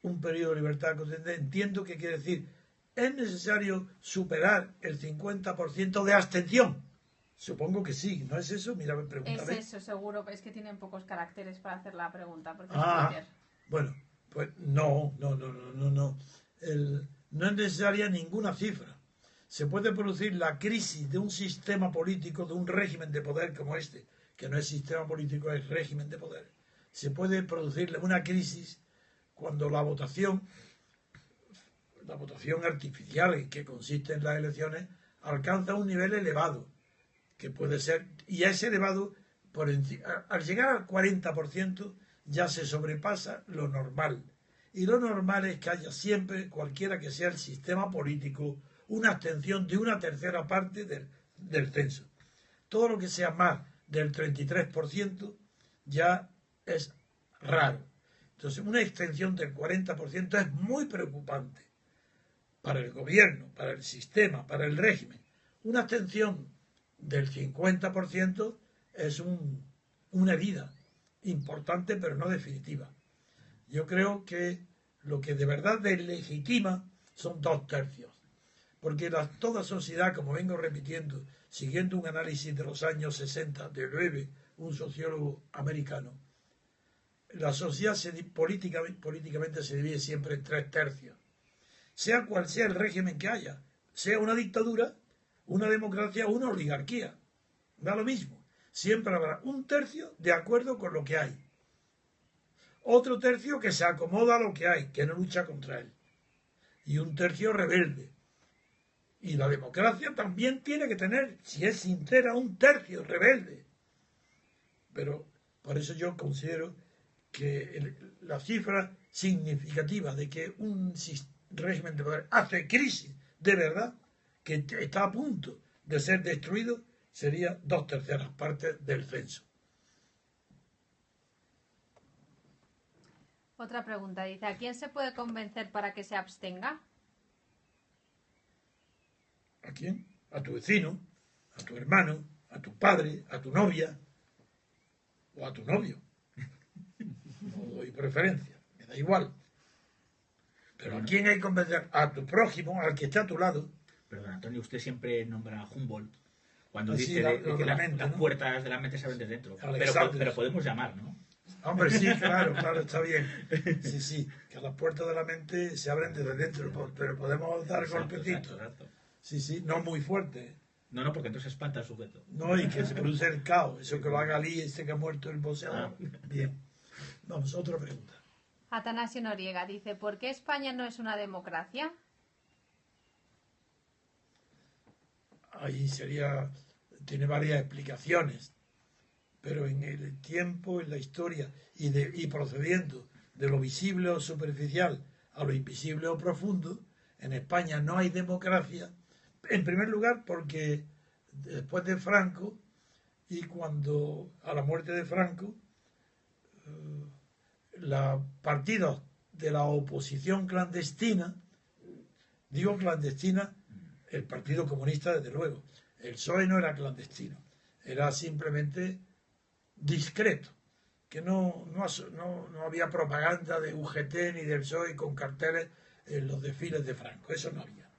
un periodo de libertad constituyente? Entiendo que quiere decir, ¿es necesario superar el 50% de abstención? Supongo que sí, ¿no es eso? Mira, pregúntame. Es eso, seguro, es que tienen pocos caracteres para hacer la pregunta. Porque bueno, pues no. No es necesaria ninguna cifra. Se puede producir la crisis de un sistema político, de un régimen de poder como este, que no es sistema político, es régimen de poder. Se puede producir una crisis cuando la votación artificial que consiste en las elecciones alcanza un nivel elevado, que puede ser, y a ese elevado, al llegar al 40%, ya se sobrepasa lo normal. Y lo normal es que haya siempre, cualquiera que sea el sistema político, una abstención de una tercera parte del censo. Todo lo que sea más del 33% ya es raro. Entonces, una extensión del 40% es muy preocupante para el gobierno, para el sistema, para el régimen. Una extensión del 50% es una herida importante, pero no definitiva. Yo creo que lo que de verdad deslegitima son 2/3. Porque toda sociedad, como vengo repitiendo, siguiendo un análisis de los años 60 de Loewe, un sociólogo americano, la sociedad políticamente se divide siempre en 3/3. Sea cual sea el régimen que haya, sea una dictadura, una democracia o una oligarquía, da lo mismo. Siempre habrá 1/3 de acuerdo con lo que hay. Otro tercio que se acomoda a lo que hay, que no lucha contra él. Y 1/3 rebelde. Y la democracia también tiene que tener, si es sincera, 1/3 rebelde. Pero por eso yo considero que la cifra significativa de que un régimen de poder hace crisis de verdad, que está a punto de ser destruido, sería 2/3 partes del censo. Otra pregunta, dice, ¿a quién se puede convencer para que se abstenga? ¿A quién? A tu vecino, a tu hermano, a tu padre, a tu novia o a tu novio. No doy preferencia, me da igual. Pero ¿a quién hay que convencer? A tu prójimo, al que está a tu lado. Perdón, Antonio, usted siempre nombra a Humboldt cuando Sí, dice de que mente, las ¿no? puertas de la mente se abren desde dentro. Alexander. Pero podemos llamar, ¿no? Hombre, sí, claro, está bien. Sí, que las puertas de la mente se abren desde dentro, pero podemos dar golpecitos. Exacto. Sí, no muy fuerte. No, porque entonces espanta al sujeto. No, y que se produce el caos. Eso que lo haga Ali, ese que ha muerto el boxeador. Bien. Vamos, otra pregunta. Atanasio Noriega dice, ¿por qué España no es una democracia? Ahí tiene varias explicaciones, pero en el tiempo, en la historia y procediendo de lo visible o superficial a lo invisible o profundo, en España no hay democracia. En primer lugar, porque después de Franco y a la muerte de Franco, los partidos de la oposición clandestina, digo clandestina, el Partido Comunista desde luego, el PSOE no era clandestino, era simplemente discreto, que no había propaganda de UGT ni del PSOE con carteles en los desfiles de Franco, eso no había.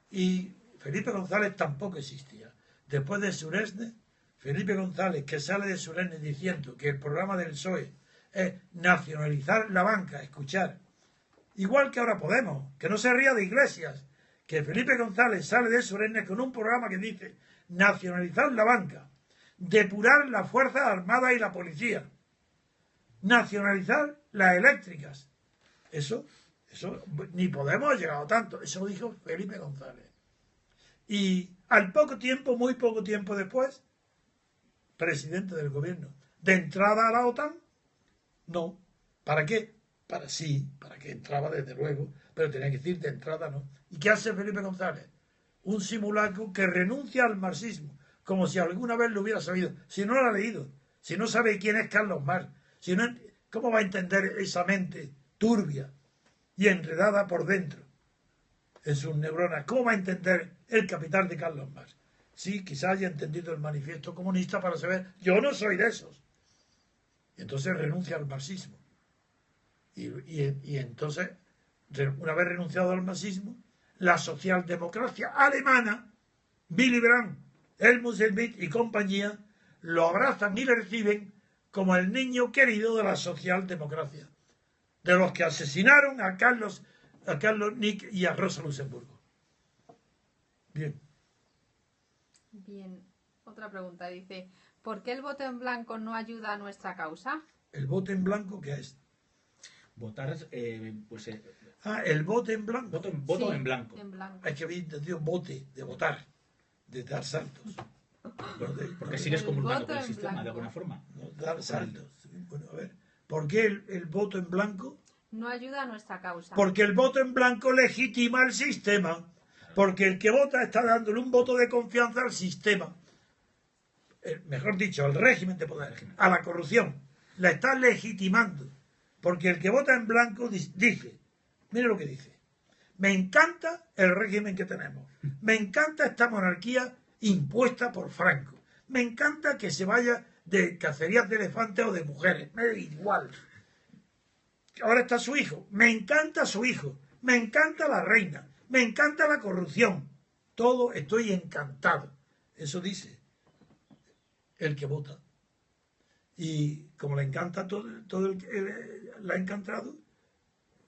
Y Felipe González tampoco existía. Después de Suresnes, Felipe González, que sale de Suresnes diciendo que el programa del PSOE es nacionalizar la banca, escuchar, igual que ahora Podemos, que no se ría de Iglesias, que Felipe González sale de Suresnes con un programa que dice nacionalizar la banca, depurar las Fuerzas Armadas y la policía, nacionalizar las eléctricas. Eso ni Podemos ha llegado tanto, eso lo dijo Felipe González. Y al poco tiempo, muy poco tiempo después, presidente del gobierno, de entrada a la OTAN, no. ¿Para qué? Para que entraba desde luego, pero tenía que decir de entrada no. ¿Y qué hace Felipe González? Un simulacro que renuncia al marxismo, como si alguna vez lo hubiera sabido. Si no lo ha leído, si no sabe quién es Carlos Marx, ¿cómo va a entender esa mente turbia y enredada por dentro en sus neuronas? ¿Cómo va a entender el Capital de Carlos Marx? Sí, quizá haya entendido el Manifiesto Comunista para saber, yo no soy de esos. Y entonces renuncia al marxismo. Y entonces, una vez renunciado al marxismo, la socialdemocracia alemana, Willy Brandt, Helmut Schmidt y compañía, lo abrazan y le reciben como el niño querido de la socialdemocracia, de los que asesinaron a Carlos Nick y a Rosa Luxemburgo. Bien. Bien, otra pregunta dice, ¿por qué el voto en blanco no ayuda a nuestra causa? ¿El voto en blanco qué es? Votar, el voto en blanco. Voto Sí, en blanco. En blanco. Hay que haber entendido bote, de votar, de dar saltos. Porque sigues El comulgando voto con el en sistema, blanco. de alguna forma. No, dar saltos. Bueno, a ver. ¿Por qué el voto en blanco? No ayuda a nuestra causa. Porque el voto en blanco legitima el sistema. Porque el que vota está dándole un voto de confianza al sistema. Mejor dicho, al régimen de poder, a la corrupción. La está legitimando. Porque el que vota en blanco dice, mire lo que dice, me encanta el régimen que tenemos, me encanta esta monarquía impuesta por Franco, me encanta que se vaya de cacerías de elefantes o de mujeres, me da igual. Ahora está su hijo, me encanta su hijo, me encanta la reina, me encanta la corrupción, todo estoy encantado. Eso dice el que vota. Y como le encanta todo el que le ha encantado,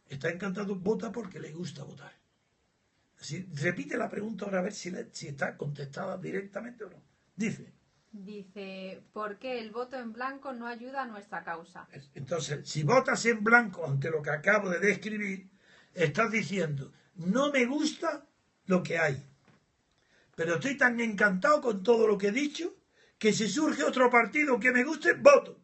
está encantado, vota porque le gusta votar. Así, repite la pregunta ahora a ver si está contestada directamente o no. Dice, ¿por qué el voto en blanco no ayuda a nuestra causa? Entonces, si votas en blanco ante lo que acabo de describir, estás diciendo, no me gusta lo que hay, pero estoy tan encantado con todo lo que he dicho que si surge otro partido que me guste, voto.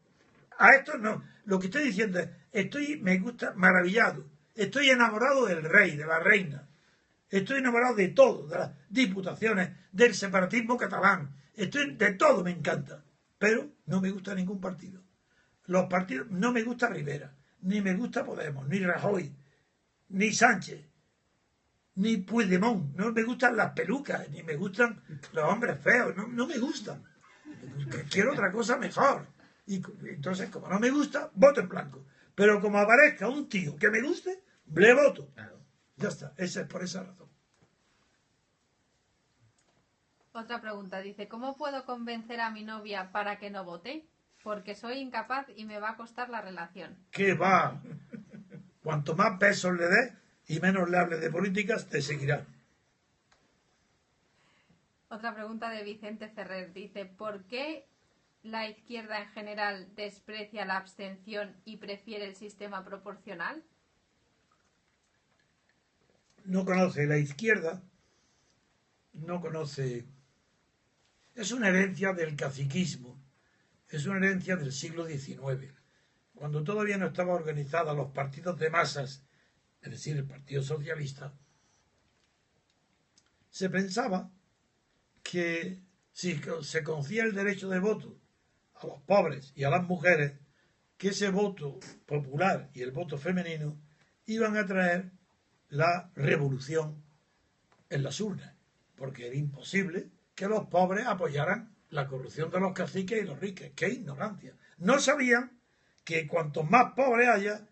A esto no. Lo que estoy diciendo es, me gusta, maravillado. Estoy enamorado del rey, de la reina. Estoy enamorado de todo, de las diputaciones, del separatismo catalán. De todo me encanta. Pero no me gusta ningún partido. Los partidos, no me gusta Rivera, ni me gusta Podemos, ni Rajoy, ni Sánchez, ni Puigdemont. No me gustan las pelucas, ni me gustan los hombres feos. No me gustan. Quiero otra cosa mejor. Y entonces, como no me gusta, voto en blanco. Pero como aparezca un tío que me guste, le voto. Claro. Ya está. Esa es por esa razón. Otra pregunta. Dice, ¿cómo puedo convencer a mi novia para que no vote? Porque soy incapaz y me va a costar la relación. ¿Qué va? Cuanto más besos le des y menos le hables de políticas, te seguirá. Otra pregunta de Vicente Ferrer. Dice, ¿por qué la izquierda en general desprecia la abstención y prefiere el sistema proporcional? No conoce la izquierda, no conoce... Es una herencia del caciquismo, es una herencia del siglo XIX, cuando todavía no estaban organizados los partidos de masas, es decir, el Partido Socialista. Se pensaba que si se concedía el derecho de voto a los pobres y a las mujeres, que ese voto popular y el voto femenino iban a traer la revolución en las urnas, porque era imposible que los pobres apoyaran la corrupción de los caciques y los ricos. ¡Qué ignorancia! No sabían que cuanto más pobres haya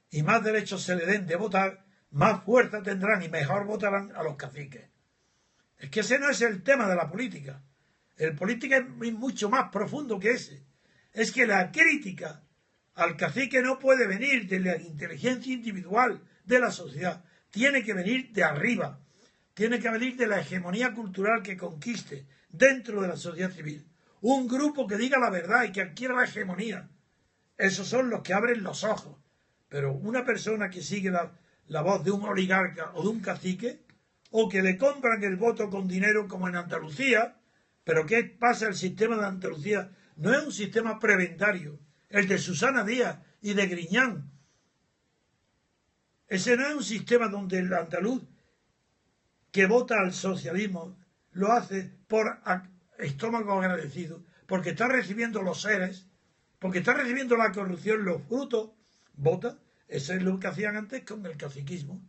y más derechos se le den de votar, más fuerza tendrán y mejor votarán a los caciques. Es que ese no es el tema de la política. El política es mucho más profundo que ese. Es que la crítica al cacique no puede venir de la inteligencia individual de la sociedad. Tiene que venir de arriba. Tiene que venir de la hegemonía cultural que conquiste dentro de la sociedad civil. Un grupo que diga la verdad y que adquiera la hegemonía. Esos son los que abren los ojos. Pero una persona que sigue la voz de un oligarca o de un cacique, o que le compran el voto con dinero como en Andalucía. Pero ¿qué pasa? El sistema de Andalucía no es un sistema prebendario. El de Susana Díaz y de Griñán. Ese no es un sistema donde el andaluz que vota al socialismo lo hace por estómago agradecido, porque está recibiendo los seres, porque está recibiendo la corrupción, los frutos, vota. Eso es lo que hacían antes con el caciquismo.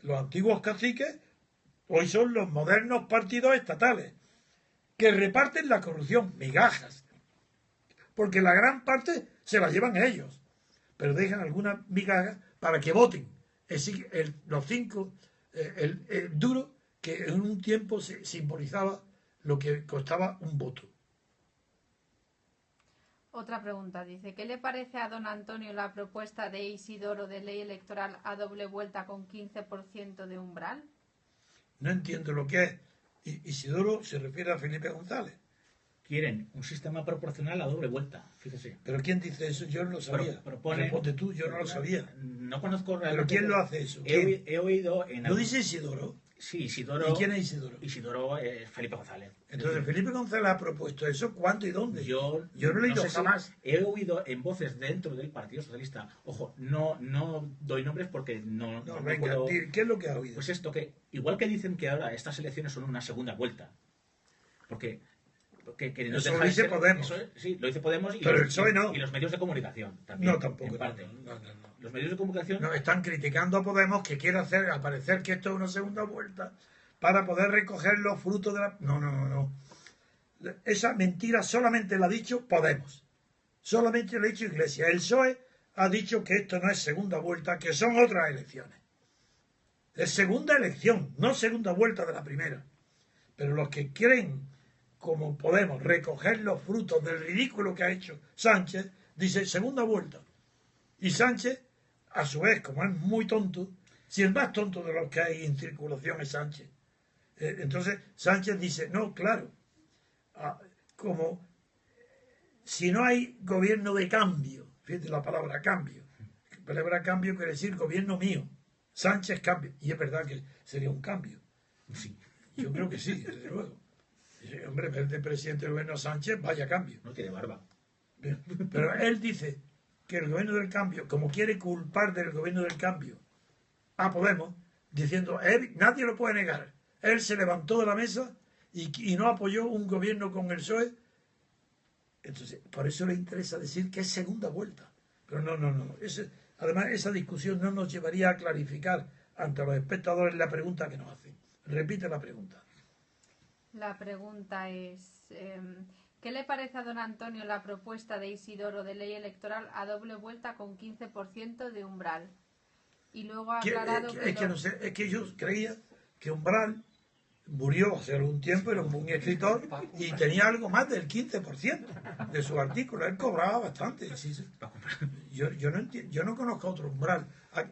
Los antiguos caciques hoy son los modernos partidos estatales que reparten la corrupción, migajas, porque la gran parte se la llevan ellos, pero dejan algunas migajas para que voten. Es decir, los cinco, el duro que en un tiempo se simbolizaba lo que costaba un voto. Otra pregunta, dice, ¿qué le parece a don Antonio la propuesta de Isidoro de ley electoral a doble vuelta con 15% de umbral? No entiendo lo que es. Isidoro se refiere a Felipe González. Quieren un sistema proporcional a doble vuelta, fíjese. ¿Pero quién dice eso? Yo no lo sabía. Responde tú, yo no lo sabía. No conozco ¿Pero realmente. quién lo hace eso? He oído en... ¿No dice Isidoro? Sí, Isidoro. ¿Y quién es Isidoro? Isidoro Felipe González. Entonces, ¿Felipe González ha propuesto eso? ¿Cuándo y dónde? Yo no he leído sé jamás. He oído en voces dentro del Partido Socialista. Ojo, no doy nombres porque no venga, puedo... ¿qué es lo que ha oído? Pues esto, que igual que dicen que ahora estas elecciones son una segunda vuelta. Porque no eso lo dice Podemos. Sí, lo dice Podemos y pero el PSOE no. Y los medios de comunicación también. No, tampoco. En parte. No. los medios de comunicación... Nos están criticando a Podemos que quiere hacer aparecer que esto es una segunda vuelta para poder recoger los frutos de la... No. Esa mentira solamente la ha dicho Podemos. Solamente lo ha dicho Iglesias. El PSOE ha dicho que esto no es segunda vuelta, que son otras elecciones. Es segunda elección, no segunda vuelta de la primera. Pero los que quieren, como Podemos, recoger los frutos del ridículo que ha hecho Sánchez, dice segunda vuelta. Y Sánchez, a su vez, como es muy tonto, si el más tonto de los que hay en circulación es Sánchez, entonces Sánchez dice, no, claro, como si no hay gobierno de cambio, fíjate la palabra cambio, la palabra cambio quiere decir gobierno mío, Sánchez cambio, y es verdad que sería un cambio. Sí. Yo creo que sí, desde luego. Hombre, en vez de presidente del gobierno Sánchez, vaya cambio. No tiene barba. Bien. Pero él dice que el gobierno del cambio, como quiere culpar del gobierno del cambio a Podemos, diciendo, nadie lo puede negar, él se levantó de la mesa y no apoyó un gobierno con el PSOE. Entonces, por eso le interesa decir que es segunda vuelta. Pero no. Además, esa discusión no nos llevaría a clarificar ante los espectadores la pregunta que nos hacen. Repite la pregunta. La pregunta es, ¿qué le parece a don Antonio la propuesta de Isidoro de ley electoral a doble vuelta con 15% de umbral? Y luego ha aclarado es que yo creía que Umbral murió hace algún tiempo, era un buen escritor y tenía algo más del 15% de su artículo. Él cobraba bastante. Yo no entiendo, yo no conozco otro Umbral,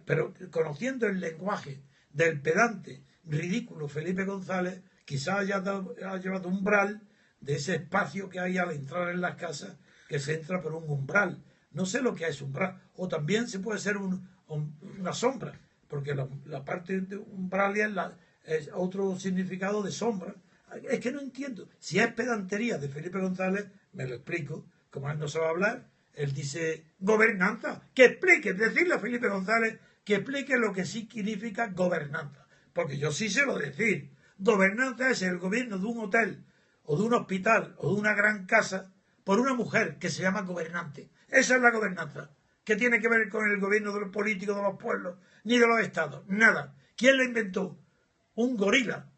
pero conociendo el lenguaje del pedante ridículo Felipe González, quizás haya llevado Umbral de ese espacio que hay al entrar en las casas, que se entra por un umbral. No sé lo que es umbral. O también se puede ser una sombra, porque la parte de umbralia es otro significado de sombra. Es que no entiendo. Si es pedantería de Felipe González, me lo explico. Como él no sabe hablar, él dice gobernanza. Que explique, decirle a Felipe González que explique lo que sí significa gobernanza. Porque yo sí sé lo decir. Gobernanza es el gobierno de un hotel, o de un hospital, o de una gran casa, por una mujer que se llama gobernante. Esa es la gobernanza. ¿Qué tiene que ver con el gobierno de los políticos, de los pueblos, ni de los estados? Nada. ¿Quién la inventó? Un gorila.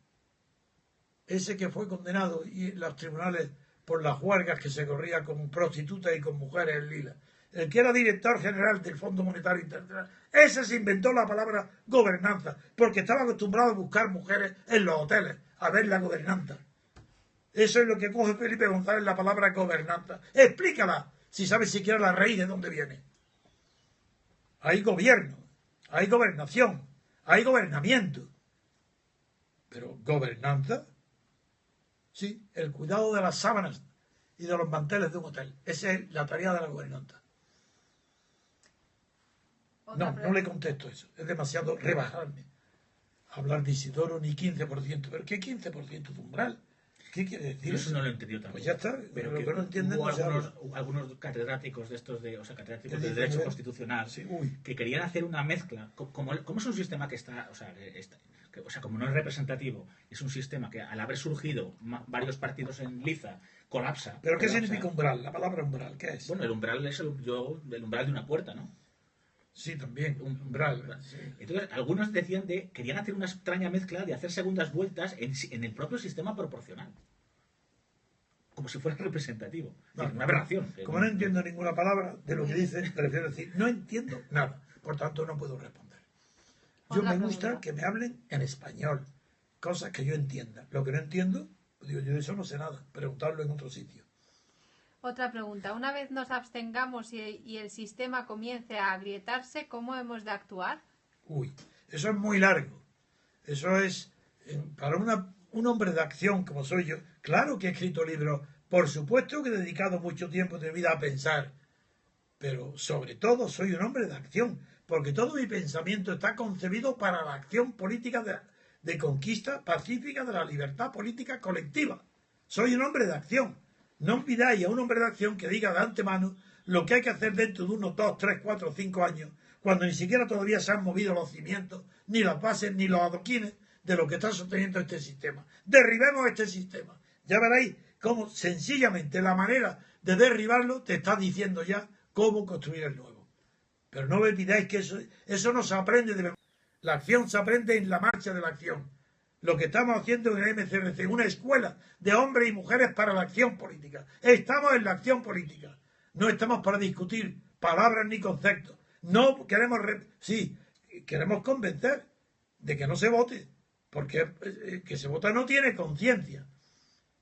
Ese que fue condenado en los tribunales por las huelgas que se corría con prostitutas y con mujeres en lila. El que era director general del Fondo Monetario Internacional. Ese se inventó la palabra gobernanza, porque estaba acostumbrado a buscar mujeres en los hoteles, a ver la gobernanza. Eso es lo que coge Felipe González, la palabra gobernanza. Explícala, si sabes siquiera la raíz de dónde viene. Hay gobierno, hay gobernación, hay gobernamiento. Pero gobernanza, sí, el cuidado de las sábanas y de los manteles de un hotel. Esa es la tarea de la gobernanza. No le contesto eso. Es demasiado rebajarme. Hablar de Isidoro ni 15%. ¿Pero qué 15% de umbral? ¿Qué quiere decir? Eso no lo entendió tampoco. Pues ya está. Pero lo que no entienden hubo algunos catedráticos de estos catedráticos de Derecho Constitucional, sí, que querían hacer una mezcla. Como es un sistema que está, como no es representativo, es un sistema que al haber surgido varios partidos en liza, colapsa. ¿Pero qué significa umbral? La palabra umbral, ¿qué es? Bueno, el umbral es el umbral de una puerta, ¿no? Sí, también, un umbral. Sí. Entonces, algunos querían hacer una extraña mezcla de hacer segundas vueltas en el propio sistema proporcional. Como si fuera representativo. Una aberración. Como no entiendo ninguna palabra de lo que dicen, prefiero decir, no entiendo nada. Por tanto, no puedo responder. Yo me gusta que me hablen en español. Cosas que yo entienda. Lo que no entiendo, digo, yo de eso no sé nada. Preguntarlo en otro sitio. Otra pregunta. Una vez nos abstengamos y el sistema comience a agrietarse, ¿cómo hemos de actuar? Eso es muy largo. Eso es, para un hombre de acción como soy yo, claro que he escrito libros, por supuesto que he dedicado mucho tiempo de mi vida a pensar, pero sobre todo soy un hombre de acción, porque todo mi pensamiento está concebido para la acción política de conquista pacífica de la libertad política colectiva. Soy un hombre de acción. No olvidáis a un hombre de acción que diga de antemano lo que hay que hacer dentro de unos 2, 3, 4, 5 años, cuando ni siquiera todavía se han movido los cimientos, ni las bases, ni los adoquines de lo que está sosteniendo este sistema. Derribemos este sistema. Ya veréis cómo sencillamente la manera de derribarlo te está diciendo ya cómo construir el nuevo. Pero no me pidáis que eso no se aprende de la acción, se aprende en la marcha de la acción. Lo que estamos haciendo en el MCRC, una escuela de hombres y mujeres para la acción política. Estamos en la acción política. No estamos para discutir palabras ni conceptos. No queremos, sí, queremos convencer de que no se vote, porque que se vota no tiene conciencia,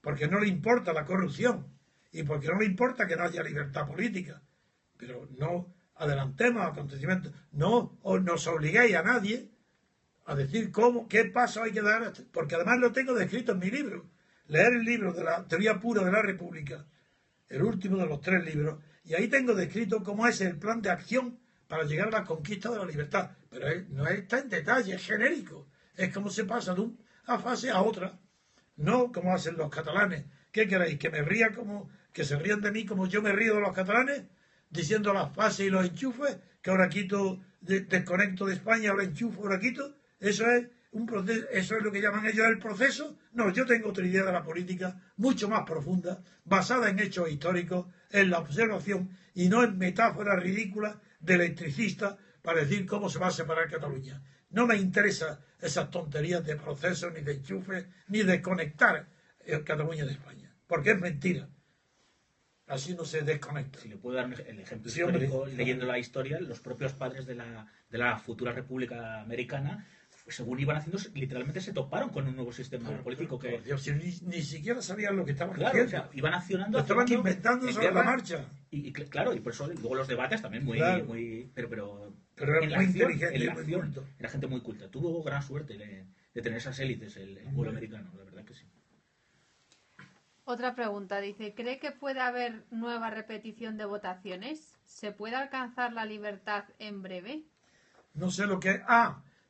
porque no le importa la corrupción y porque no le importa que no haya libertad política. Pero no adelantemos acontecimientos, no nos obliguéis a nadie a decir qué paso hay que dar, porque además lo tengo descrito en mi libro. Leer el libro de la teoría pura de la República, el último de los 3 libros, y ahí tengo descrito cómo es el plan de acción para llegar a la conquista de la libertad. Pero no está en detalle, es genérico. Es como se pasa de una fase a otra. No como hacen los catalanes. ¿Qué queréis? ¿Que me ría que se rían de mí como yo me río de los catalanes? Diciendo las fases y los enchufes, que ahora quito, desconecto de España, ahora enchufo, ahora quito. Eso es un proceso, eso es lo que llaman ellos el proceso. No, yo tengo otra idea de la política mucho más profunda, basada en hechos históricos, en la observación y no en metáforas ridículas de electricistas para decir cómo se va a separar Cataluña. No me interesa esas tonterías de procesos, ni de enchufes, ni de conectar Cataluña de España, porque es mentira. Así no se desconecta. Si le puedo dar el ejemplo Sí, histórico, hombre. leyendo la historia, los propios padres de la futura República Americana, según iban haciendo, literalmente se toparon con un nuevo sistema político que... Por Dios, si ni siquiera sabían lo que estaban Claro, o haciendo. sea, iban accionando... Lo estaban accionando inventando en sobre la guerra, marcha. Claro, y por eso luego los debates también muy... Claro. Pero Pero era en la muy acción, inteligente en y la muy acción, culto. era gente muy culta. Tuvo gran suerte de tener esas élites, el pueblo americano, la verdad que sí. Otra pregunta, dice, ¿cree que puede haber nueva repetición de votaciones? ¿Se puede alcanzar la libertad en breve? No sé lo que es.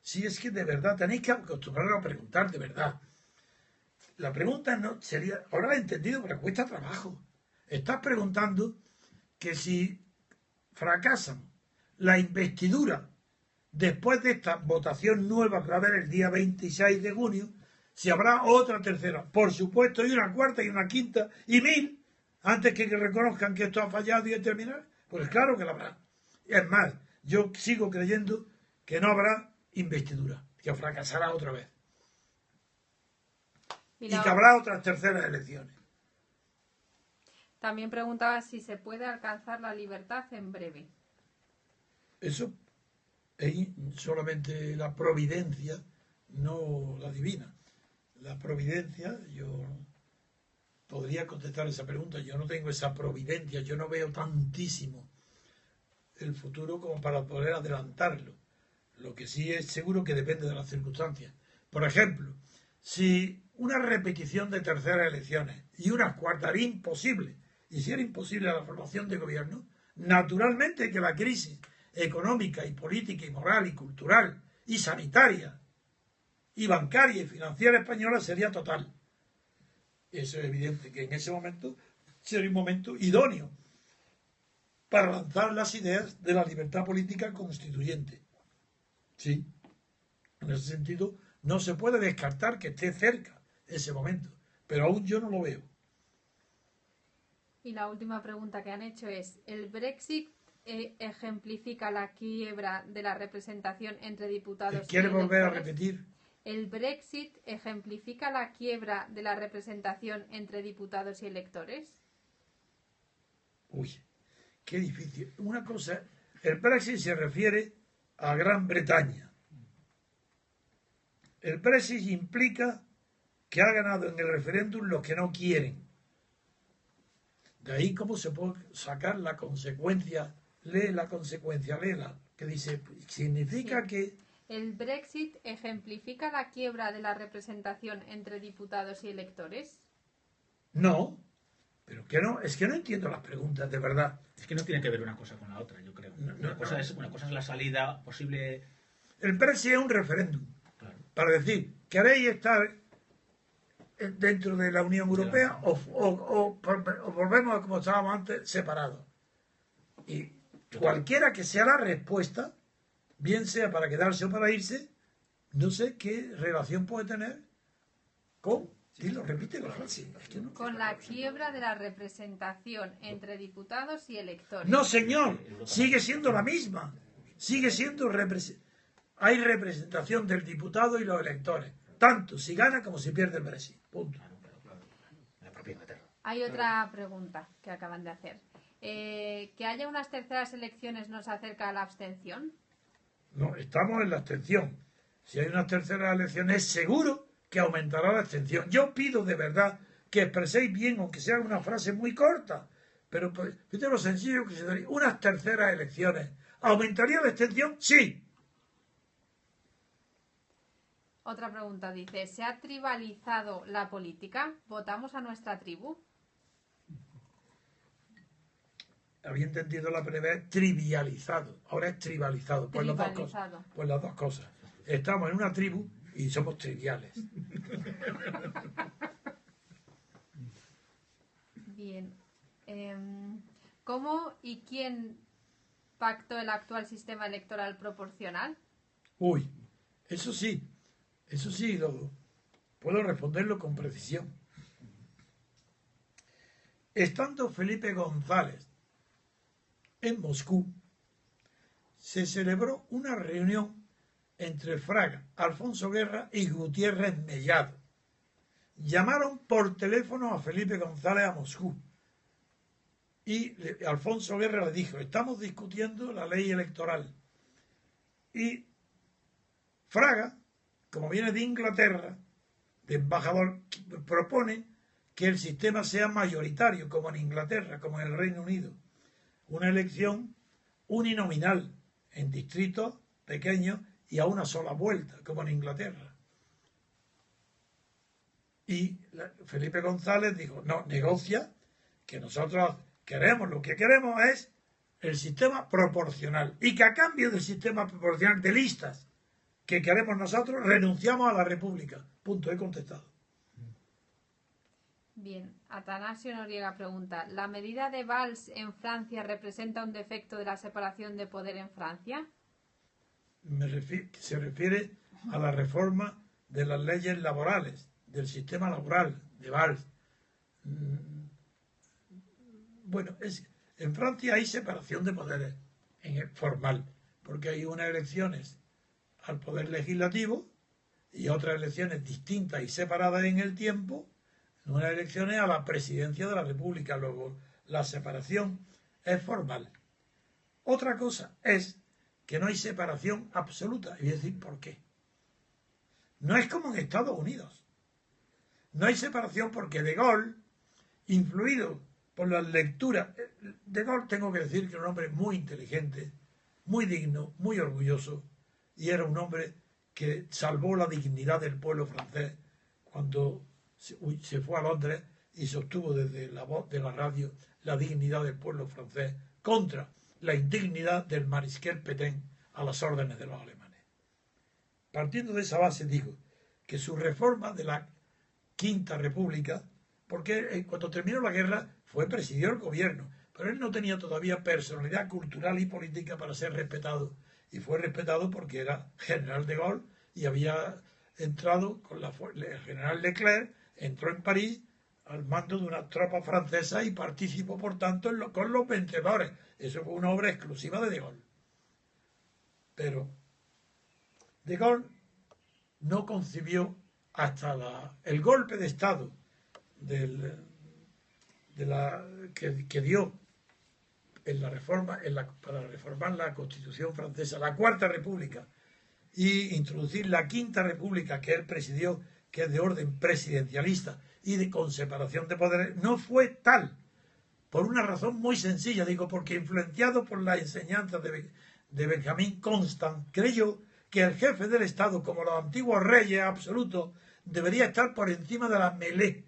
Si es que de verdad tenéis que acostumbraros a preguntar de verdad. La pregunta no sería, ahora la he entendido, pero cuesta trabajo. Estás preguntando que si fracasan la investidura después de esta votación nueva que va a haber el día 26 de junio, si habrá otra tercera, por supuesto, y una cuarta y una quinta y 1000, antes que reconozcan que esto ha fallado y de terminar, pues claro que la habrá. Es más, yo sigo creyendo que no habrá investidura, que fracasará otra vez. Y que habrá otras terceras elecciones. También preguntaba si se puede alcanzar la libertad en breve. Eso es solamente la providencia, no la divina. La providencia, yo podría contestar esa pregunta, yo no tengo esa providencia, yo no veo tantísimo el futuro como para poder adelantarlo. Lo que sí es seguro que depende de las circunstancias. Por ejemplo, si una repetición de terceras elecciones y unas cuartas era imposible, y si era imposible la formación de gobierno, naturalmente que la crisis económica y política y moral y cultural y sanitaria y bancaria y financiera española sería total. Eso es evidente que en ese momento sería un momento idóneo para lanzar las ideas de la libertad política constituyente. Sí, en ese sentido no se puede descartar que esté cerca ese momento, pero aún yo no lo veo. Y la última pregunta que han hecho es, ¿el Brexit ejemplifica la quiebra de la representación entre diputados ¿Quiere y volver a electores? repetir? ¿El Brexit ejemplifica la quiebra de la representación entre diputados y electores? Uy, qué difícil. Una cosa, el Brexit se refiere a Gran Bretaña. El Brexit implica que ha ganado en el referéndum los que no quieren. De ahí cómo se puede sacar la consecuencia, léela, que dice, significa Sí. que... ¿El Brexit ejemplifica la quiebra de la representación entre diputados y electores? No, pero que no, es que no entiendo las preguntas, de verdad. Es que no tiene que ver una cosa con la otra, yo creo. Una cosa es la salida posible... El Brexit es un referéndum Claro. para decir, ¿queréis estar dentro de la Unión Europea o volvemos a como estábamos antes, separados? Y cualquiera que sea la respuesta, bien sea para quedarse o para irse, no sé qué relación puede tener con... Dilo, repite la frase. Es que no. Con la quiebra de la representación entre diputados y electores. No, señor, sigue siendo la misma. sigue siendo hay representación del diputado y los electores, tanto si gana como si pierde el Brexit. Punto. La propia Inglaterra. Hay otra pregunta que acaban de hacer. ¿Que haya unas terceras elecciones nos acerca a la abstención? No, estamos en la abstención. Si hay unas terceras elecciones, seguro que aumentará la abstención. Yo pido de verdad que expreséis bien, aunque sea una frase muy corta, pero fíjate lo sencillo que sería. Unas terceras elecciones. ¿Aumentaría la abstención? Sí. Otra pregunta dice, ¿se ha tribalizado la política? ¿Votamos a nuestra tribu? Había entendido la primera vez trivializado, ahora es tribalizado. Pues las dos cosas. Estamos en una tribu y somos triviales. Bien. ¿Cómo y quién pactó el actual sistema electoral proporcional? Uy, eso sí, puedo responderlo con precisión. Estando Felipe González en Moscú, se celebró una reunión entre Fraga, Alfonso Guerra y Gutiérrez Mellado. Llamaron por teléfono a Felipe González a Moscú y Alfonso Guerra le dijo, estamos discutiendo la ley electoral. Y Fraga, como viene de Inglaterra, de embajador, propone que el sistema sea mayoritario, como en Inglaterra, como en el Reino Unido. Una elección uninominal en distritos pequeños y a una sola vuelta, como en Inglaterra. Y Felipe González dijo, no, negocia, que nosotros queremos, lo que queremos es el sistema proporcional, y que a cambio del sistema proporcional de listas que queremos nosotros, renunciamos a la República. Punto, he contestado. Bien, Atanasio Noriega pregunta, ¿la medida de Valls en Francia representa un defecto de la separación de poder en Francia? Se refiere a la reforma de las leyes laborales, del sistema laboral de Valls. Bueno, en Francia hay separación de poderes formal, porque hay unas elecciones al poder legislativo y otras elecciones distintas y separadas en el tiempo, unas elecciones a la presidencia de la República. Luego, la separación es formal. Otra cosa es que no hay separación absoluta. Y voy a decir por qué. No es como en Estados Unidos. No hay separación porque De Gaulle, influido por las lecturas, De Gaulle, tengo que decir que era un hombre muy inteligente, muy digno, muy orgulloso, y era un hombre que salvó la dignidad del pueblo francés cuando se fue a Londres y sostuvo desde la voz de la radio la dignidad del pueblo francés contra la indignidad del mariscal Pétain a las órdenes de los alemanes. Partiendo de esa base, digo que su reforma de la Quinta República, porque cuando terminó la guerra presidió el gobierno, pero él no tenía todavía personalidad cultural y política para ser respetado, y fue respetado porque era general de Gaulle y había entrado con el general Leclerc, entró en París al mando de una tropa francesa y participó, por tanto, con los vencedores. Eso fue una obra exclusiva de Gaulle. Pero De Gaulle no concibió hasta el golpe de Estado que dio en la reforma para reformar la Constitución francesa, la Cuarta República, y introducir la Quinta República que él presidió, que es de orden presidencialista y con separación de poderes, no fue tal, por una razón muy sencilla, digo, porque influenciado por la enseñanza de Benjamín Constant, creyó que el jefe del Estado, como los antiguos reyes absolutos, debería estar por encima de la mêlée,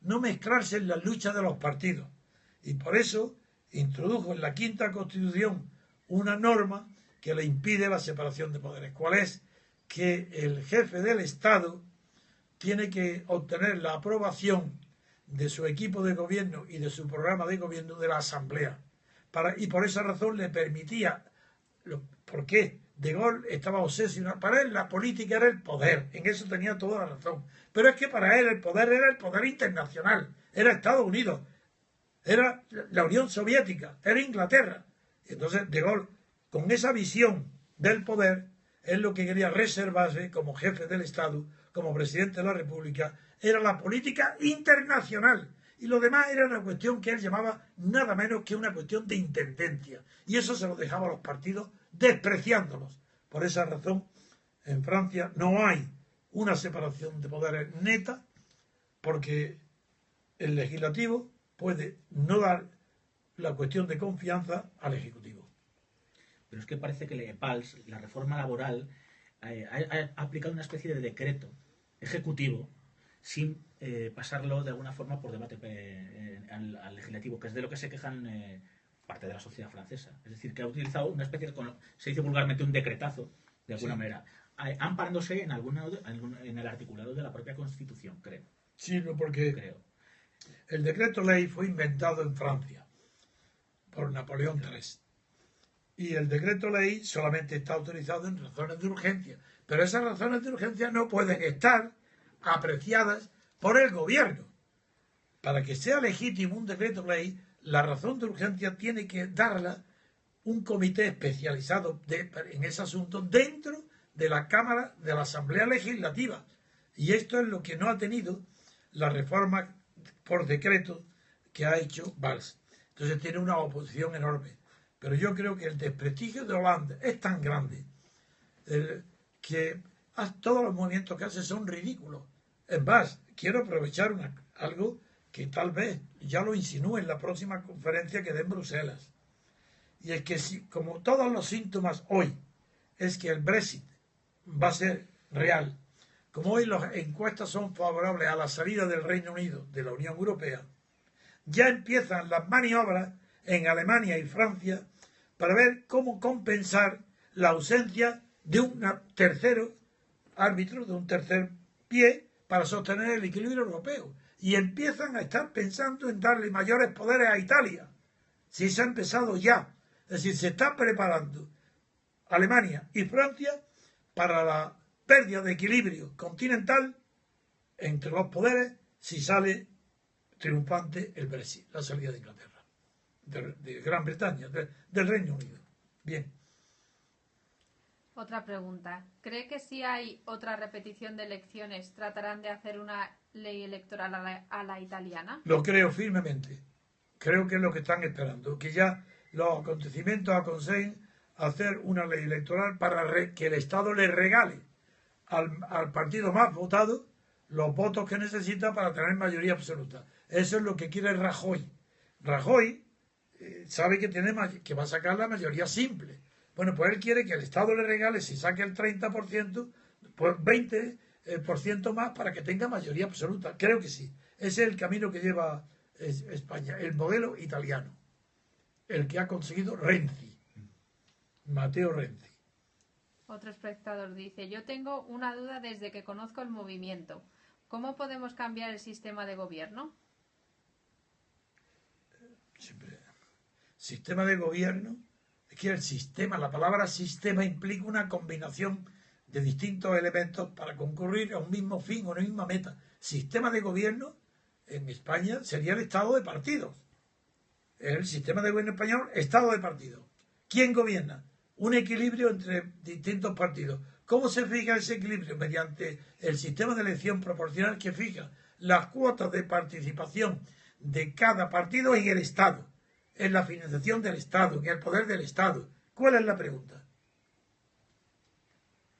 no mezclarse en la lucha de los partidos. Y por eso introdujo en la Quinta Constitución una norma que le impide la separación de poderes. ¿Cuál es? Que el jefe del Estado tiene que obtener la aprobación de su equipo de gobierno y de su programa de gobierno de la Asamblea. Y por esa razón le permitía... ¿Por qué? De Gaulle estaba obsesionado. Para él la política era el poder. En eso tenía toda la razón. Pero es que para él el poder era el poder internacional. Era Estados Unidos. Era la Unión Soviética. Era Inglaterra. Y entonces De Gaulle con esa visión del poder, él lo que quería reservarse como jefe del Estado, como presidente de la República, era la política internacional. Y lo demás era una cuestión que él llamaba nada menos que una cuestión de intendencia. Y eso se lo dejaba a los partidos despreciándolos. Por esa razón, en Francia no hay una separación de poderes neta, porque el legislativo puede no dar la cuestión de confianza al ejecutivo. Pero es que parece que Valls, la reforma laboral, ha aplicado una especie de decreto ejecutivo sin pasarlo de alguna forma por debate al legislativo, que es de lo que se quejan parte de la sociedad francesa. Es decir, que ha utilizado una especie de, se dice vulgarmente, un decretazo, de alguna manera, amparándose en el articulado de la propia Constitución, creo. Sí, porque el decreto ley fue inventado en Francia por Napoleón III. Y el decreto ley solamente está autorizado en razones de urgencia. Pero esas razones de urgencia no pueden estar apreciadas por el gobierno. Para que sea legítimo un decreto ley, la razón de urgencia tiene que darla un comité especializado en ese asunto dentro de la Cámara de la Asamblea Legislativa. Y esto es lo que no ha tenido la reforma por decreto que ha hecho Valls. Entonces tiene una oposición enorme. Pero yo creo que el desprestigio de Hollande es tan grande que todos los movimientos que hace son ridículos. Es más, quiero aprovechar algo que tal vez ya lo insinúe en la próxima conferencia que dé en Bruselas. Y es que como todos los síntomas hoy es que el Brexit va a ser real, como hoy las encuestas son favorables a la salida del Reino Unido de la Unión Europea, ya empiezan las maniobras en Alemania y Francia para ver cómo compensar la ausencia de un tercer árbitro, de un tercer pie para sostener el equilibrio europeo. Y empiezan a estar pensando en darle mayores poderes a Italia. Si se ha empezado ya. Es decir, se está preparando Alemania y Francia para la pérdida de equilibrio continental entre los poderes si sale triunfante el Brexit, la salida de Inglaterra, de Gran Bretaña, del Reino Unido. Bien. Otra pregunta. ¿Cree que si hay otra repetición de elecciones tratarán de hacer una ley electoral a la italiana? Lo creo firmemente. Creo que es lo que están esperando. Que ya los acontecimientos aconsejen hacer una ley electoral para que el Estado le regale al partido más votado los votos que necesita para tener mayoría absoluta. Eso es lo que quiere Rajoy. Rajoy sabe que va a sacar la mayoría simple. Bueno, pues él quiere que el Estado le regale, si saque el 30%, pues 20% más para que tenga mayoría absoluta. Creo que sí. Ese es el camino que lleva España, el modelo italiano, el que ha conseguido Renzi, Matteo Renzi. Otro espectador dice, yo tengo una duda desde que conozco el movimiento. ¿Cómo podemos cambiar el sistema de gobierno? Siempre. Sistema de gobierno, es que el sistema, la palabra sistema implica una combinación de distintos elementos para concurrir a un mismo fin o una misma meta. Sistema de gobierno en España sería el estado de partidos. El sistema de gobierno español, estado de partidos. ¿Quién gobierna? Un equilibrio entre distintos partidos. ¿Cómo se fija ese equilibrio? Mediante el sistema de elección proporcional que fija las cuotas de participación de cada partido en el Estado, en la financiación del Estado, en el poder del Estado. ¿Cuál es la pregunta?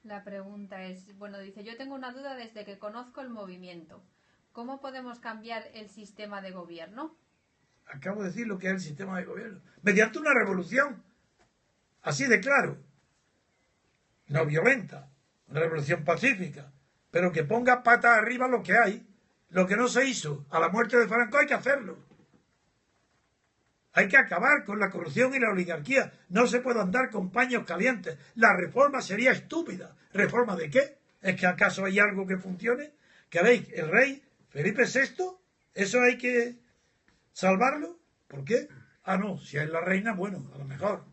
La pregunta es, bueno, dice, yo tengo una duda desde que conozco el movimiento. ¿Cómo podemos cambiar el sistema de gobierno? Acabo de decir lo que es el sistema de gobierno. Mediante una revolución. Así de claro. No violenta. Una revolución pacífica. Pero que ponga patas arriba lo que hay. Lo que no se hizo a la muerte de Franco hay que hacerlo. Hay que acabar con la corrupción y la oligarquía. No se puede andar con paños calientes. La reforma sería estúpida. ¿Reforma de qué? ¿Es que acaso hay algo que funcione? ¿Que veis? El rey Felipe VI, ¿eso hay que salvarlo? ¿Por qué? Ah, no, si hay la reina, bueno, a lo mejor.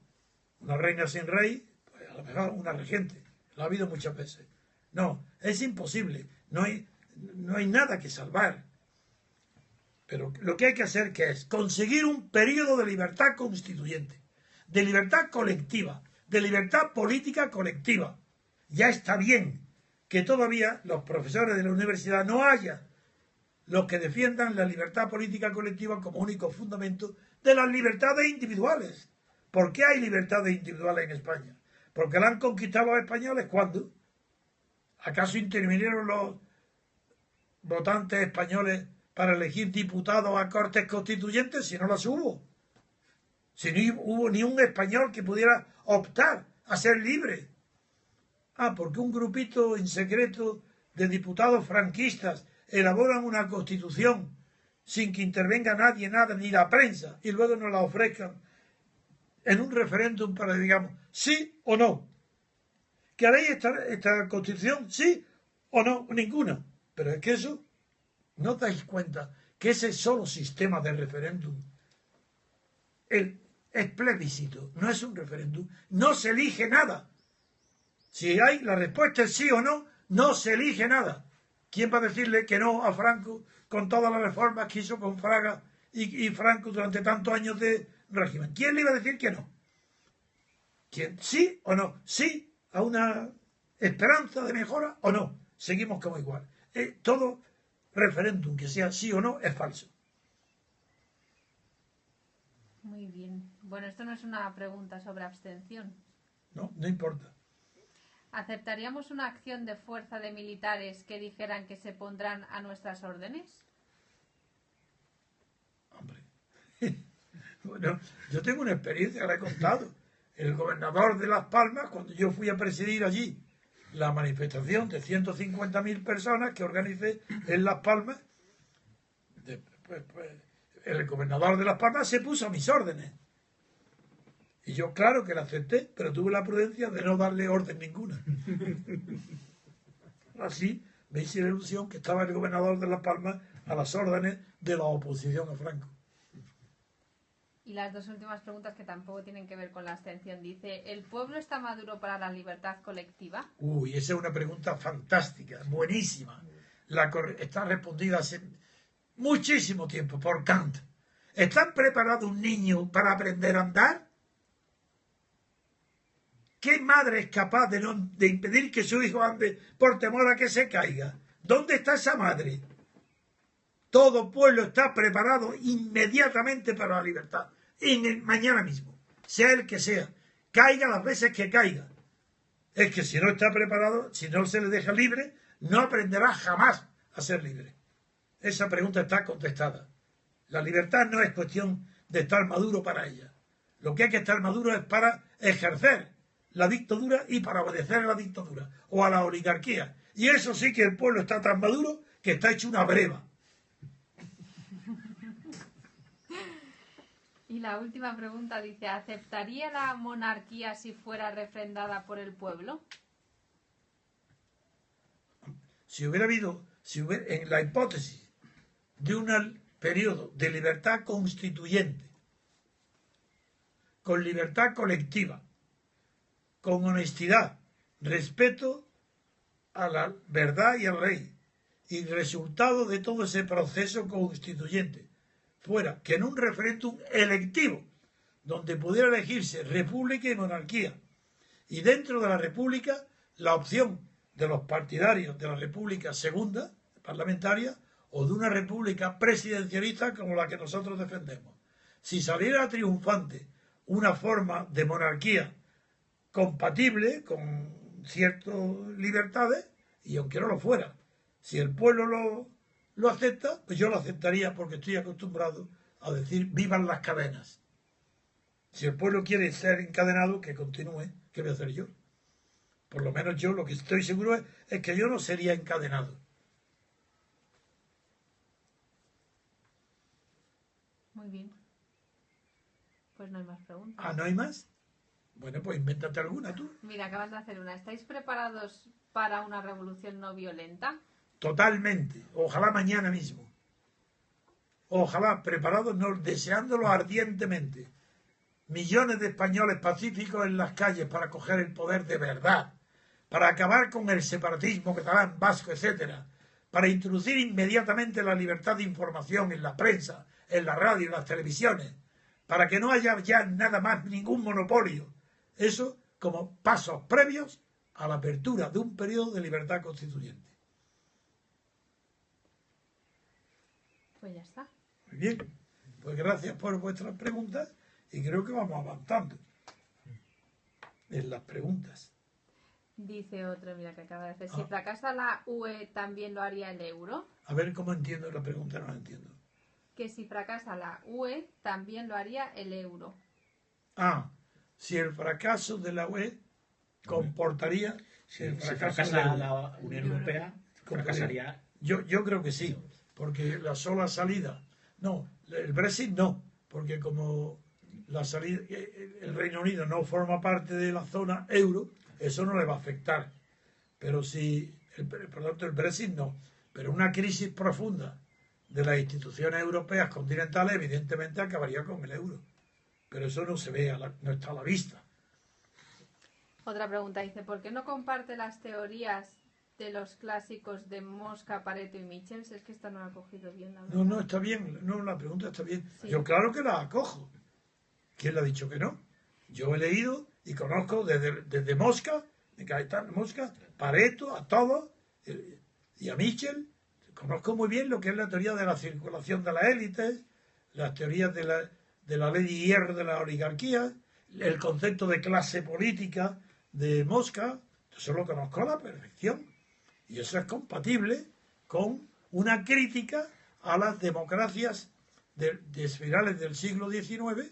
Una reina sin rey, pues a lo mejor una regente. Lo ha habido muchas veces. No, es imposible. No hay nada que salvar. Pero lo que hay que hacer, ¿qué es? Conseguir un periodo de libertad constituyente, de libertad colectiva, de libertad política colectiva. Ya está bien que todavía los profesores de la universidad no haya los que defiendan la libertad política colectiva como único fundamento de las libertades individuales. ¿Por qué hay libertades individuales en España? Porque la han conquistado los españoles. ¿Cuándo? ¿Acaso intervinieron los votantes españoles para elegir diputados a Cortes Constituyentes? Si no las hubo. Si no hubo ni un español que pudiera optar a ser libre. Porque un grupito en secreto de diputados franquistas elaboran una constitución sin que intervenga nadie, nada, ni la prensa, y luego nos la ofrezcan en un referéndum para, digamos, sí o no. ¿Que haréis esta constitución? ¿Sí o no? Ninguna. Pero es que eso, ¿no os dais cuenta que ese solo sistema de referéndum es plebiscito, no es un referéndum? No se elige nada. Si hay la respuesta es sí o no, no se elige nada. ¿Quién va a decirle que no a Franco con todas las reformas que hizo con Fraga y Franco durante tantos años de régimen? ¿Quién le iba a decir que no? ¿Quién? ¿Sí o no? ¿Sí a una esperanza de mejora o no? Seguimos como igual. Todo referéndum que sea sí o no es falso. Muy bien. Bueno, esto no es una pregunta sobre abstención. No, no importa. ¿Aceptaríamos una acción de fuerza de militares que dijeran que se pondrán a nuestras órdenes? Hombre, bueno, yo tengo una experiencia, la he contado. El gobernador de Las Palmas, cuando yo fui a presidir allí la manifestación de 150.000 personas que organicé en Las Palmas, el gobernador de Las Palmas se puso a mis órdenes. Y yo, claro que la acepté, pero tuve la prudencia de no darle orden ninguna. Así me hice la ilusión que estaba el gobernador de Las Palmas a las órdenes de la oposición a Franco. Y las dos últimas preguntas que tampoco tienen que ver con la abstención. Dice, ¿el pueblo está maduro para la libertad colectiva? Uy, esa es una pregunta fantástica, buenísima. Está respondida hace muchísimo tiempo por Kant. ¿Está preparado un niño para aprender a andar? ¿Qué madre es capaz de impedir que su hijo ande por temor a que se caiga? ¿Dónde está esa madre? Todo pueblo está preparado inmediatamente para la libertad. Mañana mismo, sea el que sea, caiga las veces que caiga. Es que si no está preparado, si no se le deja libre, no aprenderá jamás a ser libre. Esa pregunta está contestada. La libertad no es cuestión de estar maduro para ella. Lo que hay que estar maduro es para ejercer la dictadura y para obedecer a la dictadura o a la oligarquía. Y eso sí que el pueblo está tan maduro que está hecho una breva. Y la última pregunta dice, ¿aceptaría la monarquía si fuera refrendada por el pueblo? En la hipótesis de un periodo de libertad constituyente, con libertad colectiva, con honestidad, respeto a la verdad y al rey, y resultado de todo ese proceso constituyente fuera que en un referéndum electivo, donde pudiera elegirse república y monarquía, y dentro de la república la opción de los partidarios de la república segunda, parlamentaria, o de una república presidencialista como la que nosotros defendemos. Si saliera triunfante una forma de monarquía compatible con ciertas libertades, y aunque no lo fuera, si el pueblo lo acepta, pues yo lo aceptaría porque estoy acostumbrado a decir vivan las cadenas. Si el pueblo quiere ser encadenado, que continúe. ¿Qué voy a hacer yo? Por lo menos yo lo que estoy seguro es que yo no sería encadenado. Muy bien. Pues no hay más preguntas. ¿No hay más? Bueno, pues invéntate alguna tú. Mira, acabas de hacer una. ¿Estáis preparados para una revolución no violenta? Totalmente. Ojalá mañana mismo. Ojalá, preparados, no, deseándolo ardientemente. Millones de españoles pacíficos en las calles para coger el poder de verdad, para acabar con el separatismo catalán, vasco, etcétera, para introducir inmediatamente la libertad de información en la prensa, en la radio, en las televisiones, para que no haya ya nada más, ningún monopolio. Eso como pasos previos a la apertura de un periodo de libertad constituyente. Pues ya está. Muy bien, pues gracias por vuestras preguntas y creo que vamos avanzando en las preguntas. Dice otro, mira que acaba de hacer. Si fracasa la UE, ¿también lo haría el euro? A ver cómo entiendo la pregunta, no la entiendo. Que si fracasa la UE, también lo haría el euro. Si el fracaso de la UE comportaría... Si el fracaso fracasa del euro. la Unión Europea, fracasaría. Yo creo que sí, porque la sola salida... No, el Brexit no, porque como la salida, el Reino Unido no forma parte de la zona euro, eso no le va a afectar. Pero si, por lo tanto, el Brexit no. Pero una crisis profunda de las instituciones europeas continentales evidentemente acabaría con el euro. Pero eso no se ve, no está a la vista. Otra pregunta dice, ¿por qué no comparte las teorías de los clásicos de Mosca, Pareto y Michels? Es que esta no la ha cogido bien, la verdad. No, está bien. No, la pregunta está bien. Sí. Yo claro que la acojo. ¿Quién le ha dicho que no? Yo he leído y conozco desde Mosca, de Caetano Mosca, Pareto, a todos, y a Michel. Conozco muy bien lo que es la teoría de la circulación de las élites, las teorías de la ley de hierro de la oligarquía, el concepto de clase política de Mosca. Eso lo conozco a la perfección. Y eso es compatible con una crítica a las democracias de finales del siglo XIX,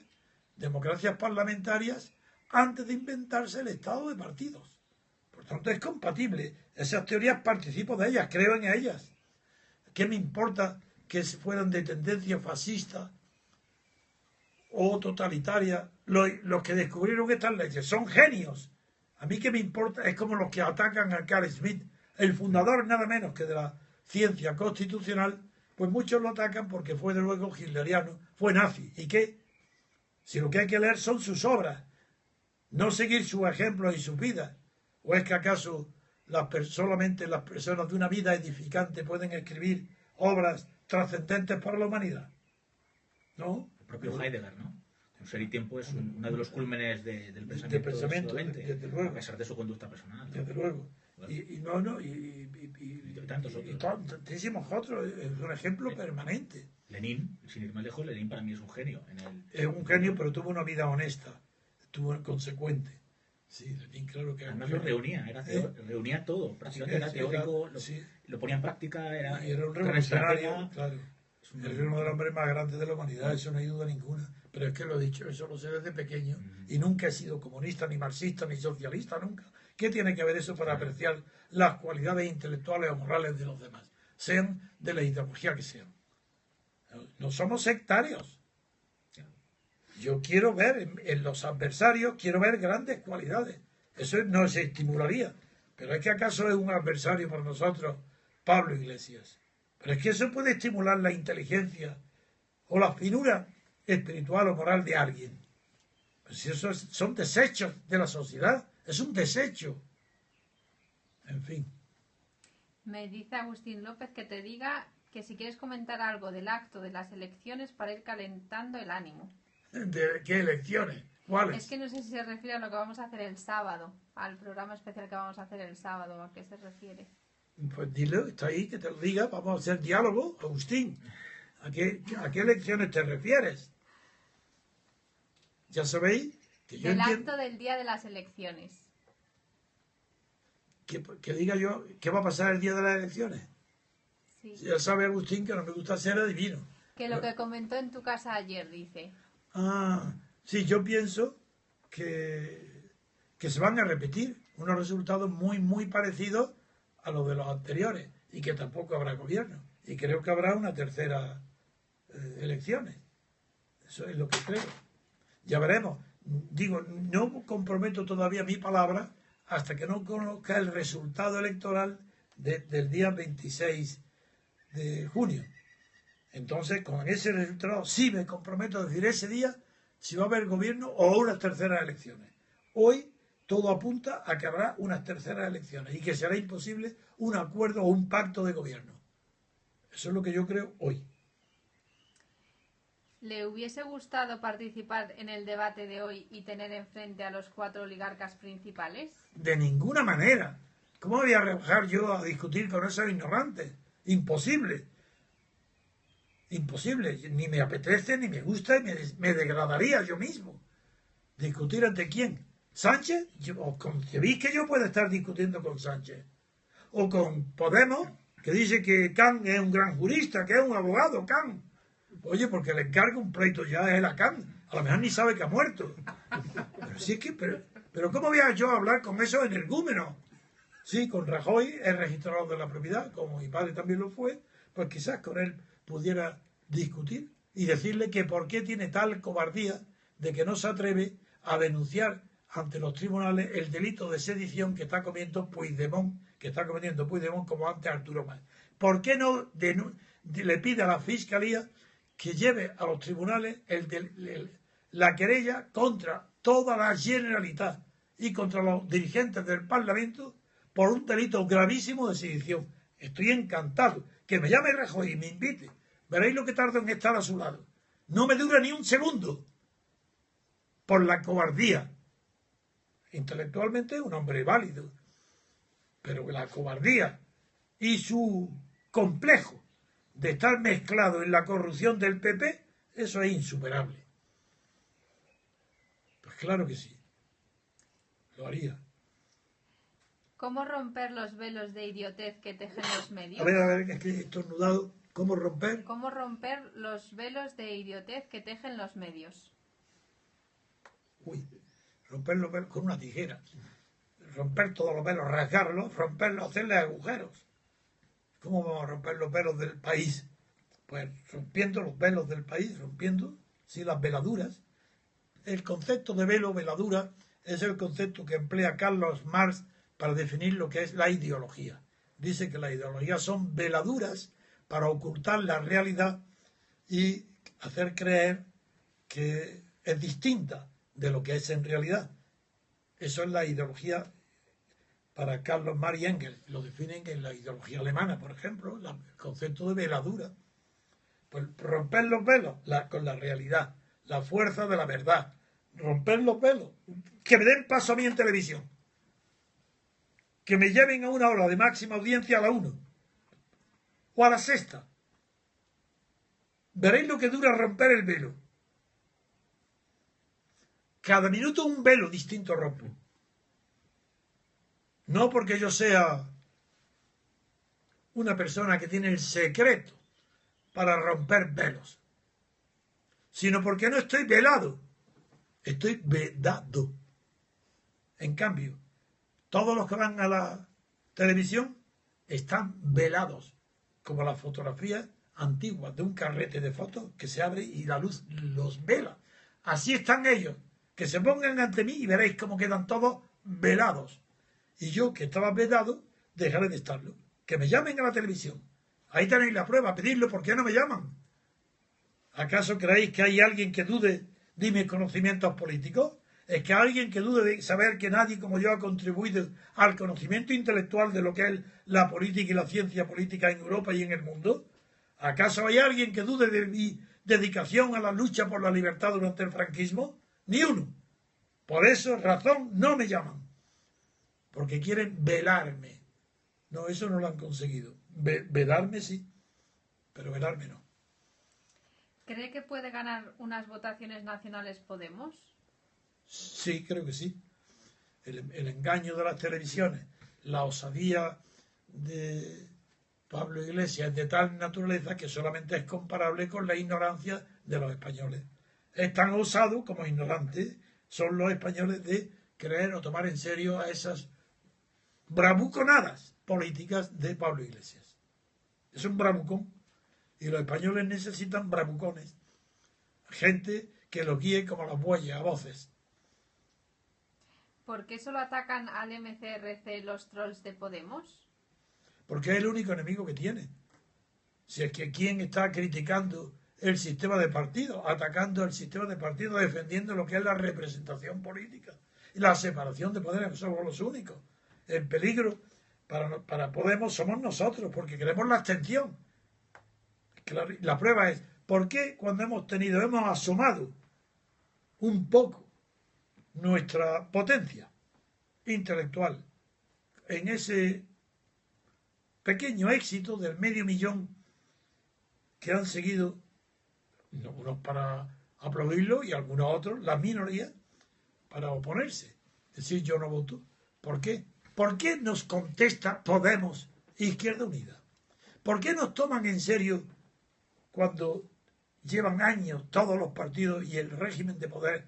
democracias parlamentarias, antes de inventarse el estado de partidos. Por tanto, es compatible. Esas teorías participo de ellas, creo en ellas. ¿Qué me importa que fueran de tendencia fascista o totalitaria? Los que descubrieron estas leyes son genios. A mí qué me importa, es como los que atacan a Carl Schmitt, el fundador nada menos que de la ciencia constitucional, pues muchos lo atacan porque fue de luego hitleriano, fue nazi. ¿Y qué? Si lo que hay que leer son sus obras, no seguir sus ejemplos y sus vidas. ¿O es que acaso solamente las personas de una vida edificante pueden escribir obras trascendentes para la humanidad? ¿No? El propio Heidegger, ¿no? Un ser y tiempo es uno de los cúlmenes del pensamiento del siglo XX, desde luego. a pesar de su conducta personal, ¿no? Desde luego. Bueno. Y tantos otros. tantísimos otros. Es un ejemplo permanente. Lenin, sin ir más lejos, Lenin para mí es un genio. Es un genio, pero tuvo una vida honesta, tuvo consecuente. Sí, Lenin, claro que además lo reunía, reunía todo, prácticamente era teórico, lo ponía en práctica, era un revolucionario, claro. Es uno de los hombres más grandes de la humanidad, eso no hay duda ninguna. Pero es que lo he dicho, eso lo sé desde pequeño, y nunca he sido comunista, ni marxista, ni socialista, nunca. ¿Qué tiene que ver eso para apreciar las cualidades intelectuales o morales de los demás? Sean de la ideología que sean. No somos sectarios. Yo quiero ver en los adversarios, quiero ver grandes cualidades. Eso no se estimularía. Pero es que acaso es un adversario para nosotros, Pablo Iglesias. Pero es que eso puede estimular la inteligencia o la finura espiritual o moral de alguien. Pues si eso son desechos de la sociedad, es un desecho. En fin. Me dice Agustín López que te diga que si quieres comentar algo del acto de las elecciones para ir calentando el ánimo. ¿De qué elecciones? ¿Cuáles? Es que no sé si se refiere a lo que vamos a hacer el sábado, al programa especial que vamos a hacer el sábado, ¿a qué se refiere? Pues dile, está ahí, que te lo diga, vamos a hacer diálogo, Agustín. ¿A qué elecciones te refieres? Ya sabéis que yo El entiendo... acto del día de las elecciones. Que diga yo, ¿qué va a pasar el día de las elecciones? Sí. Ya sabe Agustín que no me gusta ser adivino. Que lo que comentó en tu casa ayer, dice. Sí, yo pienso que se van a repetir unos resultados muy, muy parecidos a los de los anteriores y que tampoco habrá gobierno. Y creo que habrá una tercera elecciones. Eso es lo que creo. Ya veremos. Digo, no comprometo todavía mi palabra hasta que no conozca el resultado electoral del día 26 de junio. Entonces, con ese resultado sí me comprometo a decir ese día si va a haber gobierno o unas terceras elecciones. Hoy todo apunta a que habrá unas terceras elecciones y que será imposible un acuerdo o un pacto de gobierno. Eso es lo que yo creo hoy. ¿Le hubiese gustado participar en el debate de hoy y tener enfrente a los 4 oligarcas principales? De ninguna manera. ¿Cómo voy a rebajar yo a discutir con esos ignorantes? Imposible. Imposible. Ni me apetece, ni me gusta, y me degradaría yo mismo. ¿Discutir ante quién? ¿Sánchez? ¿Concebís que yo pueda estar discutiendo con Sánchez? O con Podemos, que dice que Kant es un gran jurista, que es un abogado, Kant. Oye, porque le encarga un pleito ya a él a Kant. A lo mejor ni sabe que ha muerto. Pero sí es que, pero ¿cómo voy a yo hablar con esos energúmenos? Sí, con Rajoy, el registrador de la propiedad, como mi padre también lo fue, pues quizás con él pudiera discutir y decirle que por qué tiene tal cobardía de que no se atreve a denunciar ante los tribunales el delito de sedición que está cometiendo Puigdemont, como antes Arturo Mas. ¿Por qué no le pide a la Fiscalía que lleve a los tribunales la querella contra toda la Generalitat y contra los dirigentes del Parlamento por un delito gravísimo de sedición? Estoy encantado. Que me llame Rajoy y me invite. Veréis lo que tardo en estar a su lado. No me dura ni un segundo. Por la cobardía. Intelectualmente es un hombre válido. Pero la cobardía y su complejo de estar mezclado en la corrupción del PP, eso es insuperable. Pues claro que sí. Lo haría. ¿Cómo romper los velos de idiotez que tejen los medios? A ver, es que he estornudado. ¿Cómo romper? ¿Cómo romper los velos de idiotez que tejen los medios? Uy, romper los velos con una tijera. Romper todos los velos, rasgarlos, romperlos, hacerle agujeros. ¿Cómo vamos a romper los velos del país? Pues rompiendo los velos del país, rompiendo, sí, las veladuras. El concepto de velo, veladura, es el concepto que emplea Carlos Marx para definir lo que es la ideología. Dice que las ideologías son veladuras para ocultar la realidad y hacer creer que es distinta de lo que es en realidad. Eso es la ideología para Carlos Marx y Engels. Lo definen en la ideología alemana, por ejemplo, el concepto de veladura. Pues romper los velos con la realidad, la fuerza de la verdad. Romper los velos. Que me den paso a mí en televisión. Que me lleven a una hora de máxima audiencia a la 1 o a la 6. Veréis lo que dura romper el velo. Cada minuto un velo distinto rompo. No porque yo sea una persona que tiene el secreto para romper velos, sino porque no estoy velado, estoy vedado. En cambio, todos los que van a la televisión están velados, como las fotografías antiguas de un carrete de fotos que se abre y la luz los vela. Así están ellos. Que se pongan ante mí y veréis cómo quedan todos velados. Y yo, que estaba vedado, dejaré de estarlo. Que me llamen a la televisión. Ahí tenéis la prueba, pedidlo. ¿Por qué no me llaman? ¿Acaso creéis que hay alguien que dude de mis conocimientos políticos? ¿Es que hay alguien que dude de saber que nadie como yo ha contribuido al conocimiento intelectual de lo que es la política y la ciencia política en Europa y en el mundo? ¿Acaso hay alguien que dude de mi dedicación a la lucha por la libertad durante el franquismo? Ni uno. Por eso, razón, no me llaman. Porque quieren velarme. No, eso no lo han conseguido. Velarme sí, pero velarme no. ¿Cree que puede ganar unas votaciones nacionales Podemos? Sí, creo que sí. El engaño de las televisiones, la osadía de Pablo Iglesias es de tal naturaleza que solamente es comparable con la ignorancia de los españoles. Es tan osado como ignorante son los españoles de creer o tomar en serio a esas bravuconadas políticas de Pablo Iglesias. Es un bravucón y los españoles necesitan bravucones, gente que los guíe como los bueyes a voces. ¿Por qué solo atacan al MCRC los trolls de Podemos? Porque es el único enemigo que tiene. Si es que ¿quién está criticando el sistema de partidos, atacando el sistema de partidos, defendiendo lo que es la representación política y la separación de poderes? Somos los únicos. El peligro para Podemos somos nosotros, porque queremos la abstención. La prueba es, ¿Por qué cuando hemos asomado un poco nuestra potencia intelectual en ese pequeño éxito del 500.000 que han seguido, unos para aplaudirlo y algunos otros, la minoría, para oponerse? Decir yo no voto. ¿Por qué? ¿Por qué nos contesta Podemos e Izquierda Unida? ¿Por qué nos toman en serio cuando llevan años todos los partidos y el régimen de poder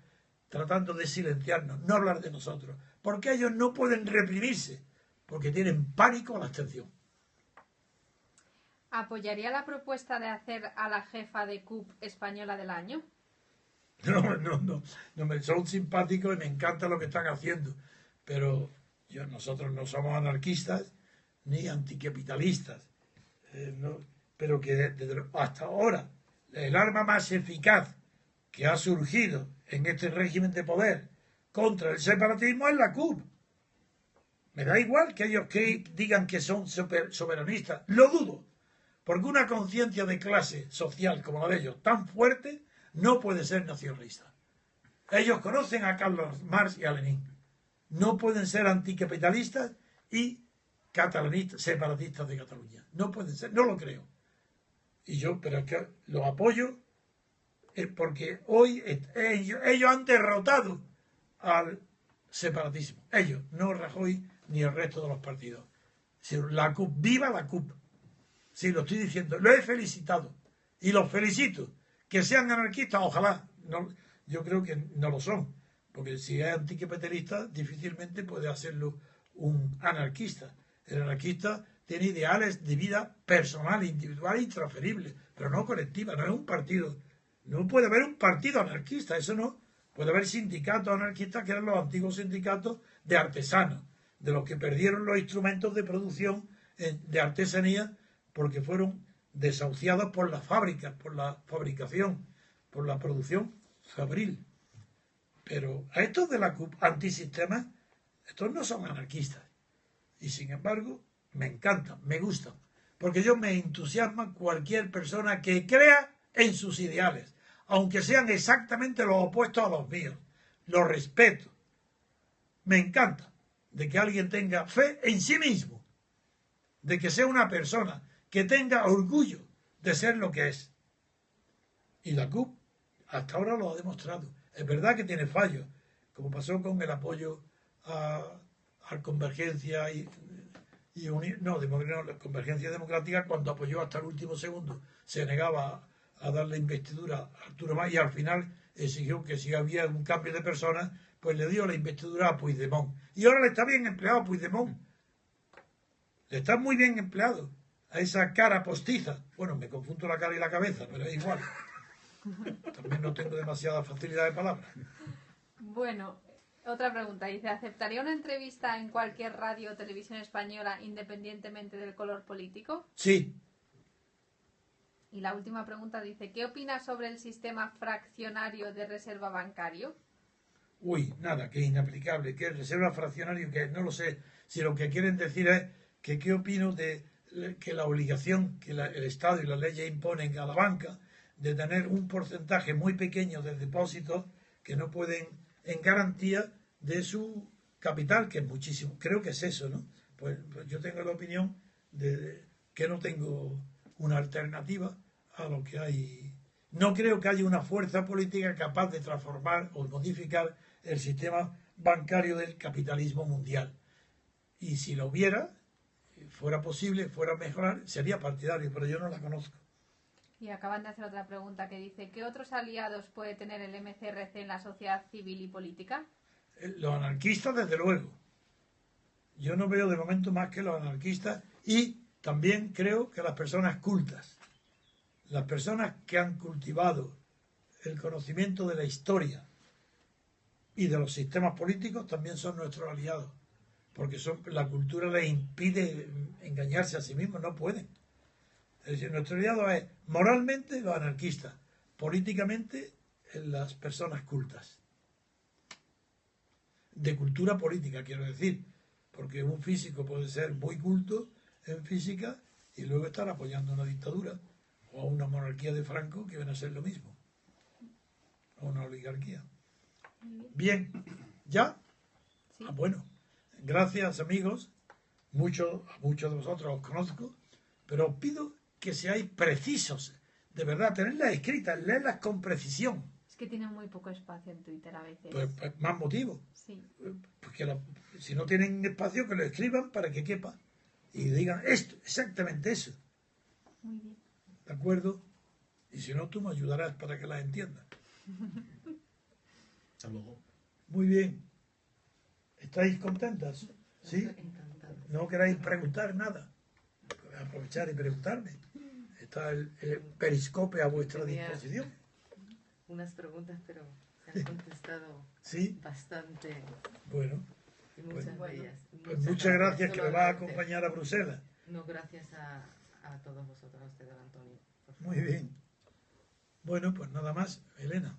tratando de silenciarnos, no hablar de nosotros? ¿Por qué ellos no pueden reprimirse? Porque tienen pánico a la abstención. ¿Apoyaría la propuesta de hacer a la jefa de CUP española del año? No me son simpáticos y me encanta lo que están haciendo, pero nosotros no somos anarquistas ni anticapitalistas, pero que hasta ahora el arma más eficaz que ha surgido en este régimen de poder contra el separatismo es la CUP. Me da igual que ellos que digan que son soberanistas, lo dudo, porque una conciencia de clase social como la de ellos tan fuerte no puede ser nacionalista. Ellos conocen a Carlos Marx y a Lenin. No pueden ser anticapitalistas y catalanistas, separatistas de Cataluña. No pueden ser, no lo creo. Pero es que los apoyo porque hoy ellos han derrotado al separatismo. Ellos, no Rajoy ni el resto de los partidos. La CUP, viva la CUP. Sí, lo estoy diciendo, lo he felicitado y los felicito. Que sean anarquistas, ojalá. No, yo creo que no lo son, porque si es anticapitalista difícilmente puede hacerlo un anarquista. El anarquista tiene ideales de vida personal, individual, intransferible, pero no colectiva, no es un partido. No puede haber un partido anarquista, eso no. Puede haber sindicatos anarquistas que eran los antiguos sindicatos de artesanos, de los que perdieron los instrumentos de producción de artesanía porque fueron desahuciados por las fábricas, por la fabricación, por la producción fabril. Pero a estos de la CUP antisistema, estos no son anarquistas. Y sin embargo, me encantan, me gustan. Porque yo me entusiasma cualquier persona que crea en sus ideales, aunque sean exactamente los opuestos a los míos. Los respeto. Me encanta de que alguien tenga fe en sí mismo, de que sea una persona que tenga orgullo de ser lo que es. Y la CUP hasta ahora lo ha demostrado. Es verdad que tiene fallos, como pasó con el apoyo a Convergencia Convergencia Democrática, cuando apoyó hasta el último segundo, se negaba a darle investidura a Arturo Mas y al final exigió que si había un cambio de personas, pues le dio la investidura a Puigdemont. Y ahora le está bien empleado a Puigdemont. Le está muy bien empleado a esa cara postiza. Bueno, me confundo la cara y la cabeza, pero es igual. También no tengo demasiada facilidad de palabra. Bueno, otra pregunta. Dice, ¿aceptaría una entrevista en cualquier radio o televisión española independientemente del color político? Sí. Y la última pregunta dice, ¿qué opinas sobre el sistema fraccionario de reserva bancario? Uy, nada, que es inaplicable, que es reserva fraccionario, que no lo sé. Si lo que quieren decir es que qué opino de que la obligación que el Estado y las leyes imponen a la banca de tener un porcentaje muy pequeño de depósitos que no pueden en garantía de su capital, que es muchísimo. Creo que es eso, ¿no? Pues yo tengo la opinión de que no tengo una alternativa a lo que hay. No creo que haya una fuerza política capaz de transformar o modificar el sistema bancario del capitalismo mundial. Y si lo hubiera, fuera posible, fuera mejorar, sería partidario, pero yo no la conozco. Y acaban de hacer otra pregunta que dice, ¿qué otros aliados puede tener el MCRC en la sociedad civil y política? Los anarquistas, desde luego. Yo no veo de momento más que los anarquistas y también creo que las personas cultas, las personas que han cultivado el conocimiento de la historia y de los sistemas políticos también son nuestros aliados, porque la cultura les impide engañarse a sí mismos, no pueden. Es decir, nuestro aliado es moralmente los anarquistas, políticamente las personas cultas. De cultura política, quiero decir, porque un físico puede ser muy culto en física y luego estar apoyando una dictadura o a una monarquía de Franco, que viene a ser lo mismo, a una oligarquía. Bien, ¿ya? Sí. Bueno, gracias amigos, a muchos de vosotros os conozco, pero os pido que seáis precisos, de verdad, tenerlas escritas, leerlas con precisión, Es que tienen muy poco espacio en Twitter a veces. pues más motivo. Sí. Porque si no tienen espacio, que lo escriban para que quepa y digan esto, exactamente eso, Muy bien. ¿de acuerdo? Y si no, tú me ayudarás para que las entiendas. Hasta luego. Muy bien. ¿Estáis contentas? ¿Sí? Encantado. ¿No queráis preguntar nada? Aprovechar y preguntarme. Está el periscope a vuestra Tenía- disposición. Unas preguntas, pero se han contestado Sí, bastante bueno. y muchas Bueno, de ellas. Pues muchas gracias que me Solo va a agradecer. acompañar a Bruselas. No, gracias a todos vosotros, a usted, don Antonio. por Muy favor. bien. Bueno, pues nada más, Elena.